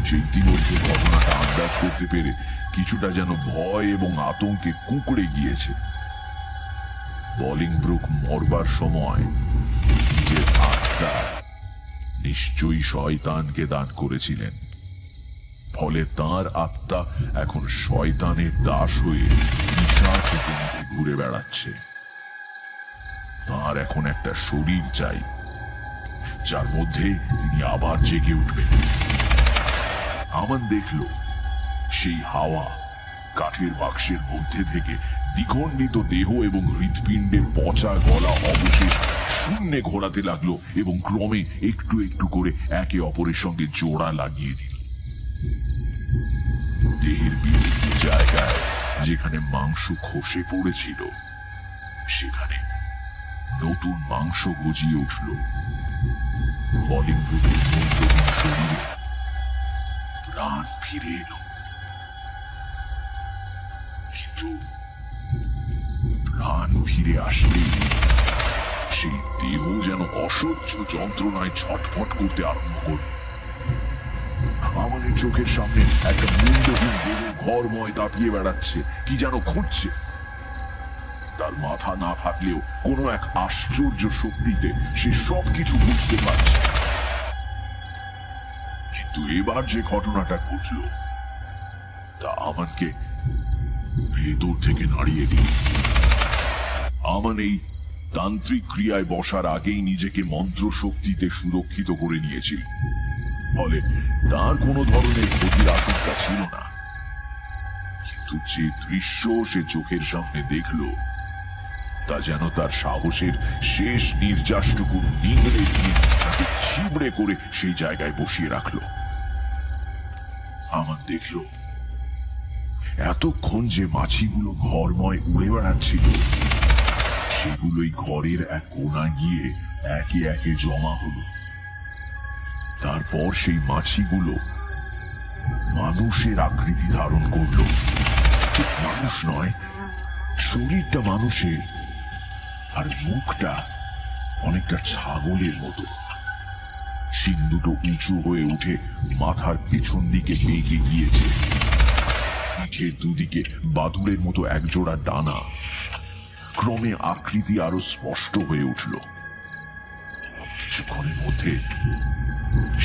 সে ইতিমধ্যে ঘটনাটা আন্দাজ করতে পেরে কিছুটা যেন ভয় এবং আতঙ্কে কুঁকড়ে গিয়েছে। বলিংব্রুক মরবার সময় যে আত্মা নিশ্চয়ই শয়তানকে দান করেছিলেন, ফলে তার আত্মা এখন শয়তানের দাস হয়ে পিশাচ জমিতে ঘুরে বেড়াচ্ছে। তার এখন একটা শরীর চাই, যার মধ্যে তিনি আবার জেগে উঠবেন। আমান দেখল সেই হাওয়া কাঠের বাক্সের মধ্যে থেকে দ্বিখণ্ডিত দেহ এবং হৃৎপিণ্ডের পচা গলা অবশেষ শূন্যে ঘোরাতে লাগলো এবং ক্রমে একটু একটু করে একে অপরের সঙ্গে জোড়া লাগিয়ে দিল। দেহের বিভিন্ন জায়গায় যেখানে মাংস খসে পড়েছিল সেখানে নতুন মাংস গজিয়ে উঠল। বলিংব্রুকের মূল্যহীন শরীরে প্রাণ ফিরে এলো, কিন্তু প্রাণ ফিরে আসলেই সেই দেহ যেন অসহ্য যন্ত্রণায় ছটফট করতে আরম্ভ করল। আমাদের চোখের সামনে একটা মূল্যহীন দেহ ঘরময় দাপিয়ে বেড়াচ্ছে, কি যেন খুঁজছে। তার মাথা না থাকলেও কোনো এক আশ্চর্য শক্তিতে সে সবকিছু বুঝতে পারছে। কিন্তু এবার যে ঘটনাটা ঘটল তা আমানকে ভেতর থেকে নাড়িয়ে দিল। আমান এই তান্ত্রিক ক্রিয়ায় বসার আগেই নিজেকে মন্ত্র শক্তিতে সুরক্ষিত করে নিয়েছিল, ফলে তার কোনো ধরনের ক্ষতির আশঙ্কা ছিল না। কিন্তু যে দৃশ্য সে চোখের সামনে দেখল তা যেন তার সাহসের শেষ নির্যাসটুকু নিংড়ে দিয়ে তাকে ছিবড়ে করে সেই জায়গায় বসিয়ে রাখল। আমান দেখল এতক্ষণ যে মাছিগুলো ঘরময় উড়ে বেড়াচ্ছিল সেগুলোই ঘরের এক কোণায় গিয়ে একে একে জমা হলো। তারপর সেই মাছিগুলো মানুষের আকৃতি ধারণ করল। ঠিক মানুষ নয়, শরীরটা মানুষের আর মুখটা অনেকটা ছাগলের মতো। শিং দুটো উঁচু হয়ে উঠে মাথার পেছন দিকে বেঁকে গিয়েছে। পিঠের দুদিকে বাদুড়ের মতো একজোড়া ডানা। ক্রমে আকৃতি আরো স্পষ্ট হয়ে উঠল। কিছুক্ষণের মধ্যে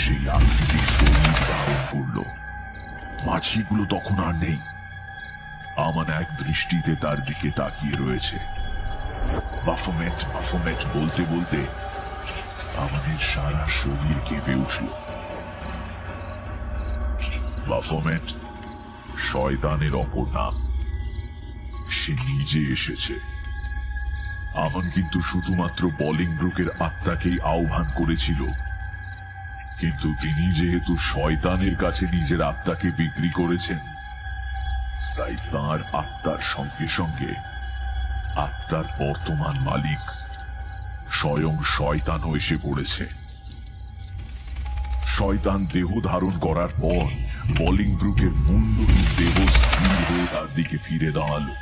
সেই আকৃতির শরীর ধারণ করল। মাছিগুলো তখন আর নেই। আমান এক দৃষ্টিতে তার দিকে তাকিয়ে রয়েছে। বাফোমেট বাফোমেট বলতে বলতে আমাদের সারা শরীর কেঁপে উঠল। বাফোমেট শয়তানের অপর নাম। সে নিজে এসেছে। আমান কিন্তু শুধুমাত্র বলিংব্রুকের আত্মাকেই আহ্বান করেছিল, কিন্তু তিনি যেহেতু শয়তানের কাছে নিজের আত্মাকে বিক্রি করেছেন, তাই তার আত্মার সঙ্গে সঙ্গে আত্মার বর্তমান মালিক স্বয়ং শয়তানও এসে পড়েছে। শয়তান দেহ ধারণ করার পর বলিংব্রুকের মুন্ডহীন দেহ স্থির হয়ে তার দিকে ফিরে দাঁড়ালো।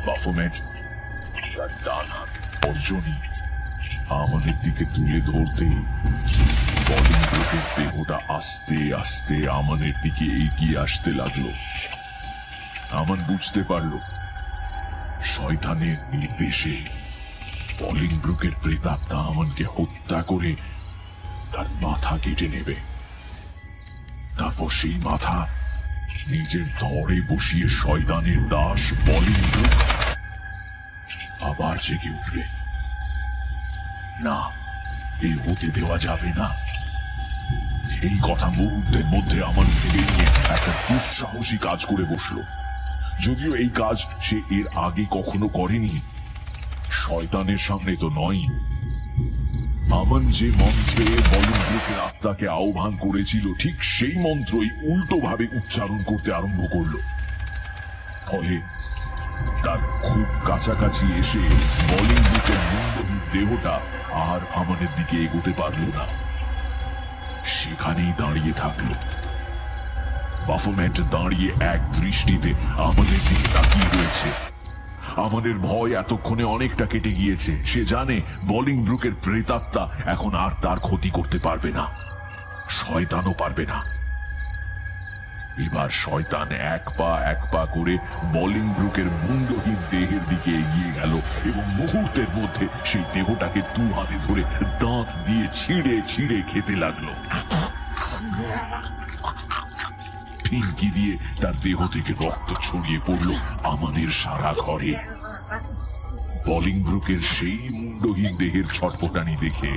বাফোমেট তার ডান হাত তর্জনী আমাদের দিকে তুলে ধরতেই বলিংব্রুকের দেহটা আস্তে আস্তে আমাদের দিকে এগিয়ে আসতে লাগলো। আমান বুঝতে পারল শয়তানের নির্দেশে বলিংব্রুকের প্রেতাত্মা আমানকে হত্যা করে তার মাথা কেটে নেবে। তারপর সেই মাথা নিজের ধরে বসিয়ে শয়তানের দাস বলিংব্রুক আবার জেগে উঠবে। না, এই হতে দেওয়া যাবে না। এই কথা মুহূর্তের মধ্যে আমার ভেবে নিয়ে একটা দুঃসাহসী কাজ করে বসলো। যদিও এই কাজ সে এর আগে কখনো করেনি। শয়তানের সামনে তো নয়। আমান যে মন্ত্রে বলিংব্রুকের আত্মাকে আহ্বান করেছিল ঠিক সেই মন্ত্রই উল্টো ভাবে উচ্চারণ করতে আরম্ভ করলো। ফলে তার খুব কাছাকাছি এসে বলিংব্রুকের মুন্ডহীন দেহটা আর আমাদের দিকে এগোতে পারল না, সেখানেই দাঁড়িয়ে থাকলো। বাফোমেট দাঁড়িয়ে এক দৃষ্টিতে আমাদের দিকে তাকিয়ে রয়েছে। আমাদের ভয় এতক্ষণে অনেকটা কেটে গিয়েছে। সে জানে বলিংব্রুকের প্রেতাত্মা এখন আর তার ক্ষতি করতে পারবে না। শয়তানও পারবে না। এবার শয়তান এক পা করে বলিংব্রুকের মুন্ডহীন দেহের দিকে এগিয়ে গেল এবং মুহূর্তের মধ্যে সেই দেহটাকে দু হাতে ধরে দাঁত দিয়ে ছিঁড়ে ছিঁড়ে খেতে লাগলো। ফিনকি দিয়ে তার দেহ থেকে রক্ত ছড়িয়ে পড়ল আমানের সারা ঘরে। বলিংব্রুকের সেই মুন্ডহীন দেহের ছটফটানি দেখে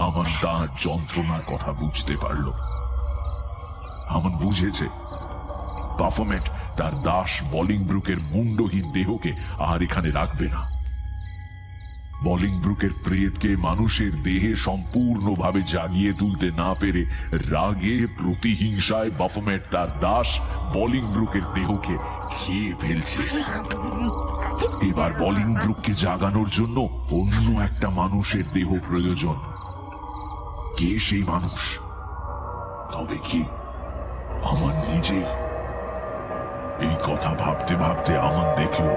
আমান তার যন্ত্রণার কথা বুঝতে পারল। আমান বুঝেছে বাফোমেট তার দাস বলিংব্রুকের মুন্ডহীন দেহকে আর এখানে রাখবে না। বলিংব্রুকের প্রেতকে মানুষের দেহে সম্পূর্ণভাবে জাগিয়ে তুলতে না পেরে রাগে প্রতিহিংসায় বাফোমেট তার দাস বলিংব্রুকের দেহকে খেয়ে ফেলছে। এবার বলিংব্রুককে জাগানোর জন্য অন্য একটা মানুষের দেহ প্রয়োজন। কে সেই মানুষ? তবে কি আমান নিজেই? এই কথা ভাবতে ভাবতে আমান দেখল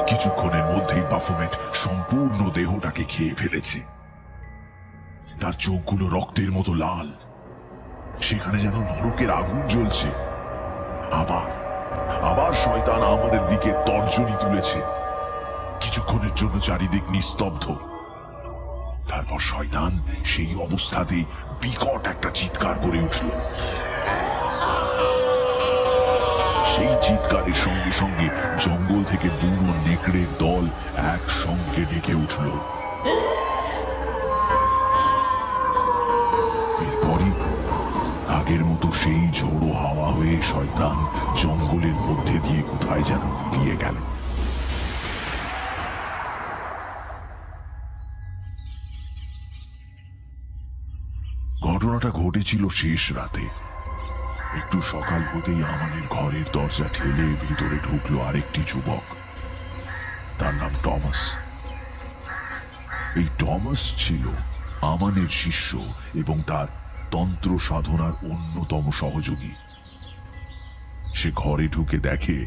কিছুক্ষণের মধ্যেই বাফোমেট সম্পূর্ণ দেহটাকে খেয়ে ফেলেছে। তার চোখগুলো রক্তের মতো লাল, সেখানে যেন নরকের আগুন জ্বলছে। আবার আবার শয়তান আমাদের দিকে তর্জনী তুলেছে। কিছুক্ষণের জন্য চারিদিক নিস্তব্ধ। তারপর শয়তান সেই অবস্থাতেই বিকট একটা চিৎকার করে উঠল। সেই চিৎকারের সঙ্গে সঙ্গে জঙ্গল থেকে বুনো নেকড়ের দল একসঙ্গে ডেকে উঠল। এরপরই আগের মতো সেই ঝোড়ো হাওয়া হয়ে শয়তান জঙ্গলের মধ্যে দিয়ে কোথায় যেন মিলিয়ে গেল। ঘটনাটা ঘটেছিল শেষ রাতে। একটু সকাল হতেই আমাদের ঘরের দরজা ঠেলে ভিতরে ঢুকলো আরেকটি যুবক। তার নাম টমাস। এই টমাস ছিল আমানের শিষ্য এবং তার তন্ত্র সাধনার অন্যতম সহযোগী। সে ঘরে ঢুকে দেখে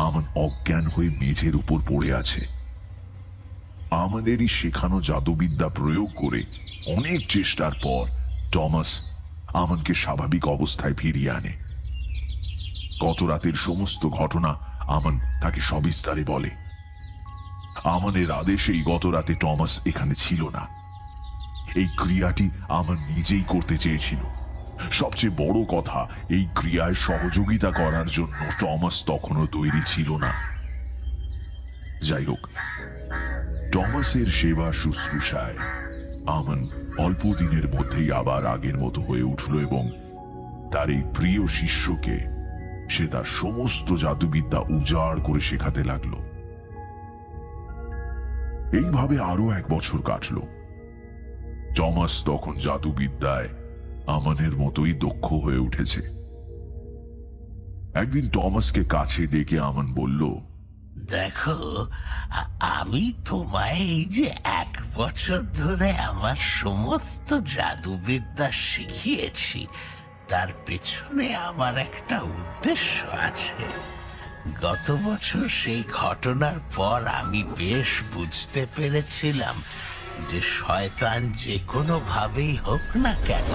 আমান অজ্ঞান হয়ে মেঝের উপর পড়ে আছে। আমাদেরই শেখানো জাদুবিদ্যা প্রয়োগ করে অনেক চেষ্টার পর টমাস আমানকে স্বাভাবিক অবস্থায় ফিরিয়ে আনে। গত রাতের সমস্ত ঘটনা আমান তাকে সবিস্তারে বলে। আমানের আদেশেই গত রাতে টমাস এখানে ছিল না। এই ক্রিয়াটি আমান নিজেই করতে চেয়েছিল। সবচেয়ে বড় কথা, এই ক্রিয়ায় সহযোগিতা করার জন্য টমাস তখনও তৈরি ছিল না। যাই হোক, টমাসের সেবা শুশ্রূষায় আমান অল্প দিনের মধ্যেই আবার আগের মতো হয়ে উঠল এবং তার এই প্রিয় শিষ্যকে সে তার সমস্ত জাদুবিদ্যা উজাড় করে শেখাতে লাগল। এইভাবে আরো 1 বছর কাটল। টমাস তখন জাদুবিদ্যায় আমানের মতোই দক্ষ হয়ে উঠেছে। একদিন টমাসকে কাছে ডেকে আমান বলল, দেখো, আমি তোমায় এই যে 1 বছর ধরে আমার সমস্ত জাদুবিদ্যা শিখিয়েছি, তার পেছনে আমার একটা উদ্দেশ্য আছে। গত বছর সেই ঘটনার পর আমি বেশ বুঝতে পেরেছিলাম যে শয়তান যে কোনো ভাবেই হোক না কেন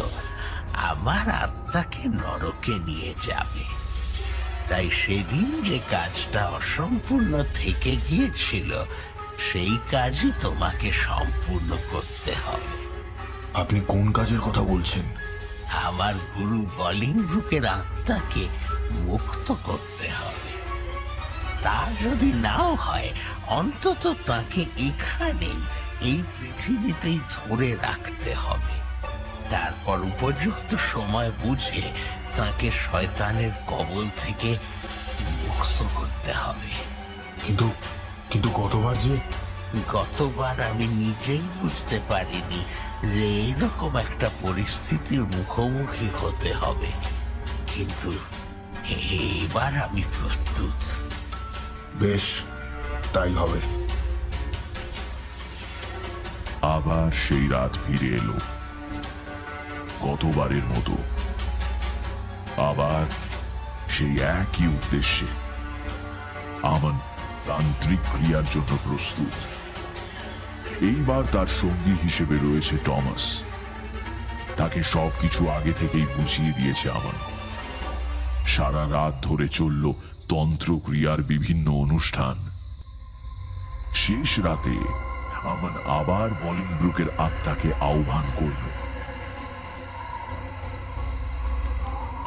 আমার আত্মাকে নরকে নিয়ে যাবে। তাই সেদিন যে কাজটা অসম্পূর্ণ থেকে গিয়েছিল সেই কাজই তোমাকে সম্পূর্ণ করতে হবে। আপনি কোন কাজের কথা বলছেন? আমার গুরু বলিংব্রুকের আত্মাকে মুক্ত করতে হবে। তা যদি নাও হয়, অন্তত তাকে এখানেই, এই পৃথিবীতেই ধরে রাখতে হবে। তারপর উপযুক্ত সময় বুঝে তাকে শয়তানের কবল থেকে মুক্ত করতে হবে। কিন্তু গতবার আমি নিজেই বুঝতে পারিনি যে এইরকম একটা পরিস্থিতির মুখোমুখি হতে হবে, কিন্তু এবার আমি প্রস্তুত। বেশ, তাই হবে। আবার সেই রাত ফিরে এলো, গতবারের মতো। আবার সেই একই উদ্দেশ্যে আমান তান্ত্রিক ক্রিয়ার জন্য প্রস্তুত। এইবার তার সঙ্গী হিসেবে রয়েছে টমাস। তাকে সবকিছু আগে থেকেই বুঝিয়ে দিয়েছে আমান। সারা রাত ধরে চলল তন্ত্রক্রিয়ার বিভিন্ন অনুষ্ঠান। শেষ রাতে আমান আবার বলিংব্রুকের আত্মাকে আহ্বান করল।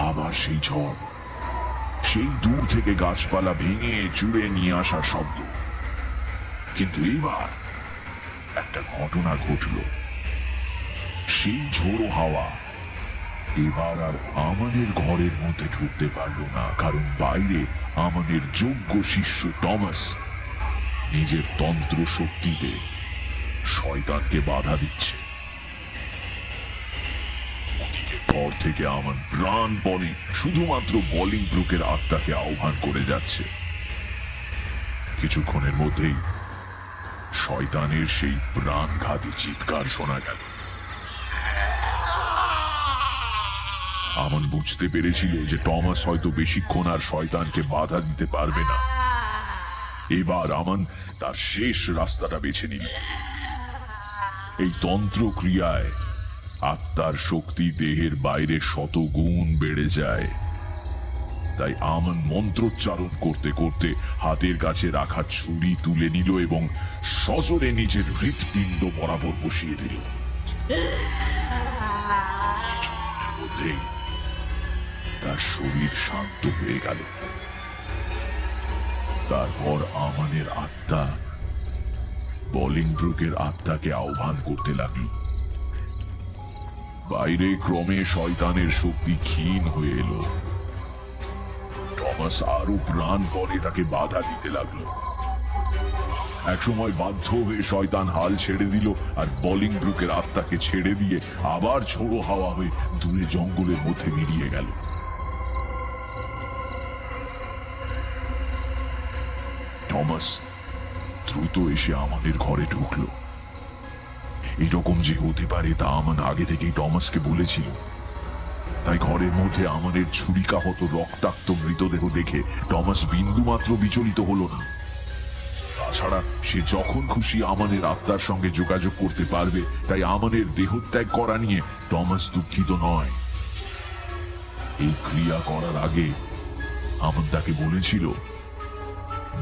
আবার সেই ঝড়, সেই দূর থেকে গাছপালা ভেঙে চুড়ে নিয়ে আসার শব্দ। কিন্তু এবার একটা ঘটনা ঘটল। সেই ঝোড়ো হাওয়া এবার আর আমাদের ঘরের মধ্যে ঢুকতে পারল না, কারণ বাইরে আমাদের যোগ্য শিষ্য টমাস নিজের তন্ত্র শক্তিতে শয়তানকে বাধা দিচ্ছে। ওদিকে ঘর থেকে আমার প্রাণপণে শুধুমাত্র বলিংব্রুকের আত্মাকে আহ্বান করে যাচ্ছে। কিছুক্ষণের মধ্যেই শয়তানের সেই প্রাণঘাতী চিৎকার শোনা গেল। আমান বুঝতে পেরেছিল যে টমাস হয়তো বেশিক্ষণ আর শয়তানকে বাধা দিতে পারবে না। এবার আমান তার শেষ রাস্তাটা বেছে নিল। এই তন্ত্র ক্রিয়ায় আত্মার শক্তি দেহের বাইরে শতগুণ বেড়ে যায়। তাই আমান মন্ত্রোচ্চারণ করতে করতে হাতের কাছে রাখা ছুরি তুলে নিল এবং সজোরে নিজের হৃৎপিণ্ড বরাবর বসিয়ে দিল। মধ্যেই তার শরীর শান্ত হয়ে গেল। তারপর আমানের আত্মা বলিংব্রুকের আত্মাকে আহ্বান করতে লাগল। বাইরে ক্রমে শয়তানের শক্তি ক্ষীণ হয়ে এলো। টমাস আরো প্রাণপণে তাকে বাধা দিতে লাগলো। একসময় বাধ্য হয়ে শয়তান হাল ছেড়ে দিল আর বলিংব্রুকের আত্মাকে ছেড়ে দিয়ে আবার ঝোড়ো হাওয়া হয়ে দূরে জঙ্গলের মধ্যে মিলিয়ে গেল। টমাস দ্রুত এসে আমাদের ঘরে ঢুকলো। এরকম যে হতে পারে তা আমান আগে থেকেই টমাসকে বলেছিল। তাই ঘরের মধ্যে আমাদের ছুরিকাহত রক্তাক্ত মৃতদেহ দেখে টমাস বিন্দুমাত্র বিচলিত হলো না। তাছাড়া সে যখন খুশি আমাদের আত্মার সঙ্গে যোগাযোগ করতে পারবে, তাই আমাদের দেহত্যাগ করা নিয়ে টমাস দুঃখিত নয়। এই ক্রিয়া করার আগে আমান তাকে বলেছিল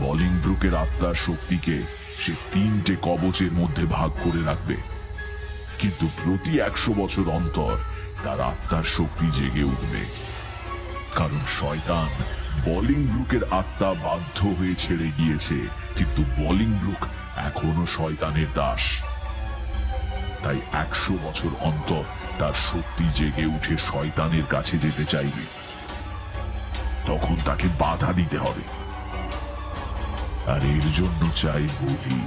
বলিংব্রুকের আত্মার শক্তিকে সে 3টে কবচের মধ্যে ভাগ করে রাখবে, কিন্তু প্রতি 100 বছর অন্তর তার আত্মার শক্তি জেগে উঠবে। কারণ শয়তান বলিংব্রুকের আত্মা বাধ্য হয়ে ছেড়ে গিয়েছে, কিন্তু বলিংব্রুক এখনো শয়তানের দাস। তাই 100 বছর অন্তর তার শক্তি জেগে উঠে শয়তানের কাছে যেতে চাইবে। তখন তাকে বাধা দিতে হবে, আর এর জন্য চাই বলি,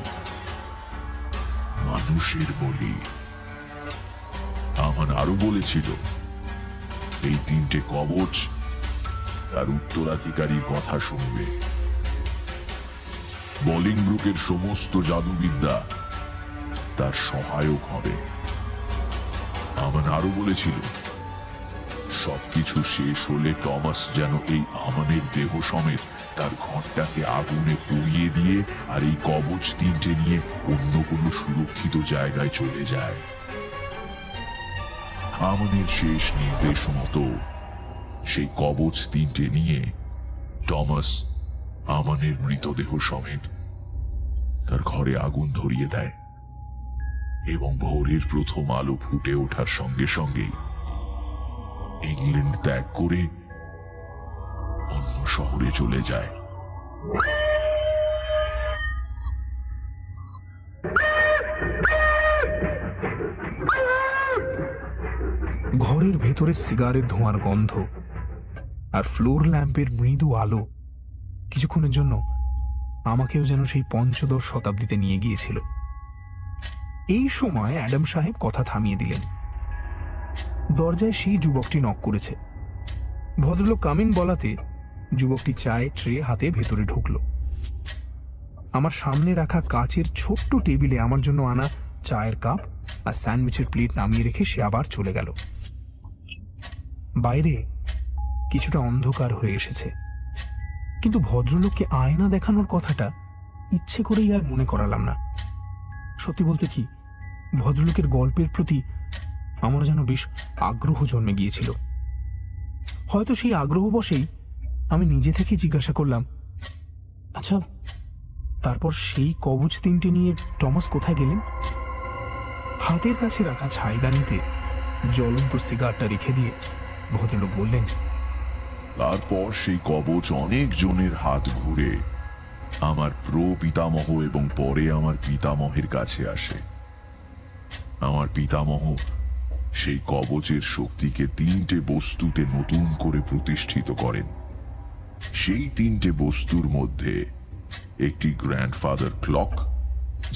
মানুষের বলি। আমান আরো বলেছিল এই 3টে কবচ তার উত্তরাধিকারীর কথা শুনবে। বলিংব্রুকের সমস্ত জাদুবিদ্যা তার সহায়ক হবে। আমান আরো বলেছিল সবকিছু শেষ হলে টমাস যেন এই আমানের দেহ সমেত তার ঘরটাকে আগুনে পুড়িয়ে দিয়ে আর এই কবচ 3টে নিয়ে অন্য কোনো সুরক্ষিত জায়গায় চলে যায়। আমাদের শেষ নির্দেশ মতো সেই কবচ 3টে নিয়ে টমাস আমানের মৃতদেহ সমেত তার ঘরে আগুন ধরিয়ে দেয় এবং ভোরের প্রথম আলো ফুটে ওঠার সঙ্গে সঙ্গেই ইংল্যান্ড ত্যাগ করে অন্য শহরে চলে যায়। ঘরের ভেতরে সিগারেট ধোঁয়ার গন্ধ আর ফ্লোর ল্যাম্পের মৃদু আলো কিছুক্ষণের জন্য আমাকেও যেন সেই 15 শতাব্দীতে নিয়ে গিয়েছিল। এই সময় অ্যাডাম সাহেব কথা থামিয়ে দিলেন। দরজায় সেই যুবকটি নক করেছে। ভদ্রলোক কামিন বলাতে যুবকটি চায়ের ট্রে হাতে ভেতরে ঢুকল। আমার সামনে রাখা কাচের ছোট্ট টেবিলে আমার জন্য আনা চায়ের কাপ আর স্যান্ডউইচের প্লেট নামিয়ে রেখে সে আবার চলে গেল। বাইরে কিছুটা অন্ধকার হয়ে এসেছে, কিন্তু ভদ্রলোককে আয়না দেখানোর কথাটা ইচ্ছে করেই আর মনে করালাম না। সত্যি বলতে কি, ভদ্রলোকের গল্পের প্রতি আমার যেন বেশ আগ্রহ জন্মে গিয়েছিল। হয়তো সেই আগ্রহ বশেই আমি নিজে থেকে জিজ্ঞাসা করলাম, আচ্ছা, তারপর সেই কবচ তিনটে নিয়ে টমাস কোথায় গেলেন? হাতের কাছে রাখা ছাইদানিতে জ্বলন্ত সিগারটা রেখে দিয়ে ভদ্রলোক বললেন, তারপর সেই কবচ অনেক জনের হাত ঘুরে আমার পিতামহ এবং পরে আমার পিতামহের কাছে আসে। আমার পিতামহ সেই কবচের শক্তিকে 3টে বস্তুতে নতুন করে প্রতিষ্ঠিত করেন। সেই 3টে বস্তুর মধ্যে একটি গ্র্যান্ডফাদার ক্লক,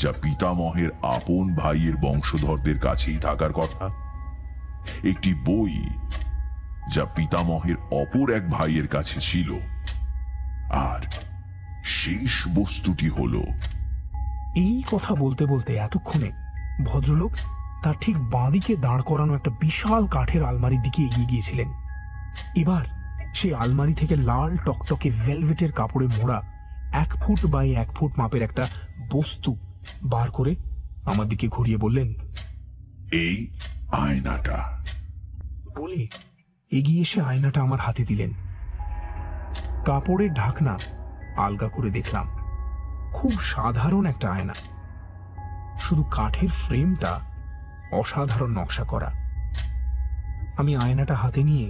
যা পিতামহের আপন ভাইয়ের বংশধরদের কাছেই থাকার কথা, একটি বই যা পিতামহের অপর এক ভাইয়ের কাছে ছিল, আর শেষ বস্তুটি হলো। এই কথা বলতে বলতে এতক্ষণে ভদ্রলোক তার ঠিক বাঁদিকে দাঁড় করানো একটা বিশাল কাঠের আলমারির দিকে এগিয়ে গিয়েছিলেন। এবার সেই আলমারি থেকে লাল টকটকে ভেলভেটের কাপড়ে মোড়া 1 ফুট বাই 1 ফুট মাপের একটা বস্তু বার করে আমার দিকে ঘুরিয়ে বললেন, এই আয়নাটা। বলে এগিয়ে এসে আয়নাটা আমার হাতে দিলেন। কাপড়ের ঢাকনা আলগা করে দেখলাম, খুব সাধারণ একটা আয়না, শুধু কাঠের ফ্রেমটা অসাধারণ নকশা করা। আমি আয়নাটা হাতে নিয়ে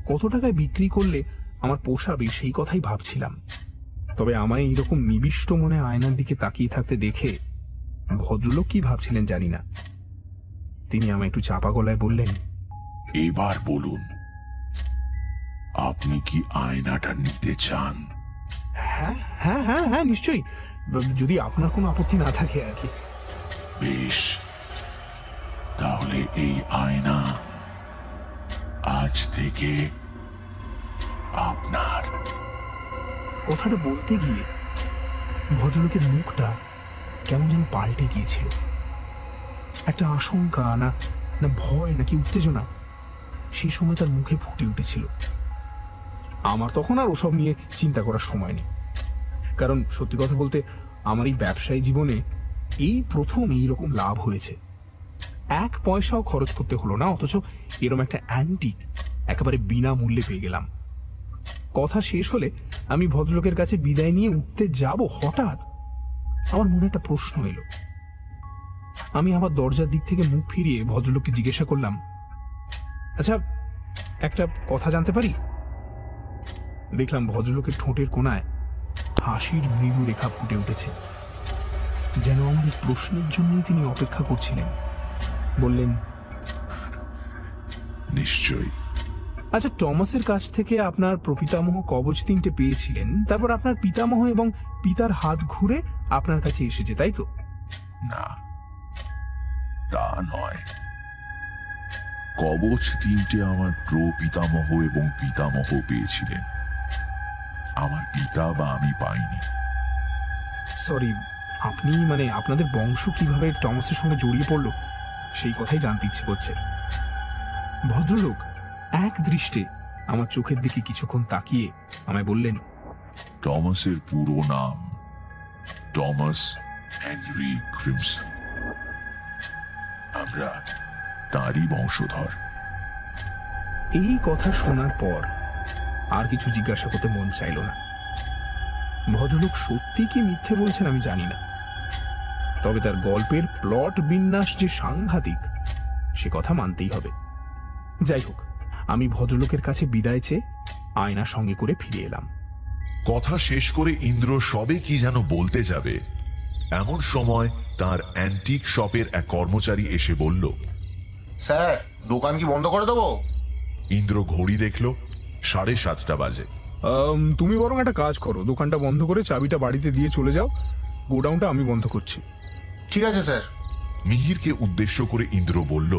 কত টাকায় বিক্রি করলে আমার পোষাবে সেই কথাই ভাবছিলাম। তবে আমায় এইরকম নিবিষ্ট মনে আয়নার দিকে তাকিয়ে থাকতে দেখে ভদ্রলোক কি ভাবছিলেন জানি না। তিনি আমায় একটু চাপা গলায় বললেন, এবার বলুন, আপনি কি আয়নাটা নিতে চান? হ্যাঁ হ্যাঁ হ্যাঁ হ্যাঁ, নিশ্চয়ই, যদি আপনার কোনো আপত্তি না থাকে আর কি। বেশ, তাহলে এই আয়না আজ থেকে আপনার। কথাটা বলতে গিয়ে ভদ্রলোকের মুখটা কেমন যেন পাল্টে গিয়েছিল। একটা আশঙ্কা না না ভয় নাকি উত্তেজনা সেই সময় তার মুখে ফুটে উঠেছিল। আমার তখন আর ওসব নিয়ে চিন্তা করার সময় নেই, কারণ সত্যি কথা বলতে আমার এই ব্যবসায়ী জীবনে এই প্রথম এইরকম লাভ হয়েছে। 1 পয়সাও খরচ করতে হলো না, অথচ এরকম একটা অ্যান্টিক একেবারে বিনামূল্যে পেয়ে গেলাম। কথা শেষ হলে আমি ভদ্রলোকের কাছে বিদায় নিয়ে উঠতে যাব, হঠাৎ আমার মনে একটা প্রশ্ন এলো। আমি আবার দরজার দিক থেকে মুখ ফিরিয়ে ভদ্রলোককে জিজ্ঞাসা করলাম, আচ্ছা, একটা কথা জানতে পারি? দেখলাম ভদ্রলোকের ঠোঁটের কোণায় হাসির মৃদু রেখা ফুটে উঠেছে, যেন আমার এই প্রশ্নের জন্যই তিনি অপেক্ষা করছিলেন। বললেন, নিশ্চয়ই। আচ্ছা, টমাসের কাছ থেকে আপনার প্রপিতামহ কবচ 3টে পেয়েছিলেন, তারপর আপনার পিতামহ এবং পিতার হাত ঘুরে আপনার কাছে এসেছে, তাই তো? না, তা নয়। কবচ 3টে আমার পিতামহ এবং পিতামহ পেয়েছিলেন, আমার পিতা বা আমি পাইনি। সরি, আপনি মানে আপনাদের বংশ কিভাবে টমাসের সঙ্গে জড়িয়ে পড়ল সেই কথাই জানতে ইচ্ছে করছে। ভদ্রলোক এক দৃষ্টে আমার চোখের দিকে কিছুক্ষণ তাকিয়ে আমায় বললেন, টমাসের পুরো নাম টমাস হেনরি ক্রিমসন। আমরা তারই বংশধর। এই কথা শোনার পর আর কিছু জিজ্ঞাসা করতে মন চাইল না। ভদ্রলোক সত্যি কি মিথ্যে বলছেন আমি জানি না, তবে তার গল্পের প্লট বিন্যাস যে সাংঘাতিক সে কথা মানতেই হবে। যাই হোক, আমি ভদ্রলোকের কাছে বিদায় চেয়ে আয়না সঙ্গে করে ফিরে এলাম। কথা শেষ করে ইন্দ্র সবে কি যেন বলতে যাবে, এমন সময় তার অ্যান্টিক শপের এক কর্মচারী এসে বলল, স্যার, দোকান কি বন্ধ করে দেবো? ইন্দ্র ঘড়ি দেখল, 7:30 বাজে। তুমি বরং একটা কাজ করো, দোকানটা বন্ধ করে চাবিটা বাড়িতে দিয়ে চলে যাও, গোডাউনটা আমি বন্ধ করছি। ঠিক আছে স্যার। মিহিরকে উদ্দেশ্য করে ইন্দ্র বলল,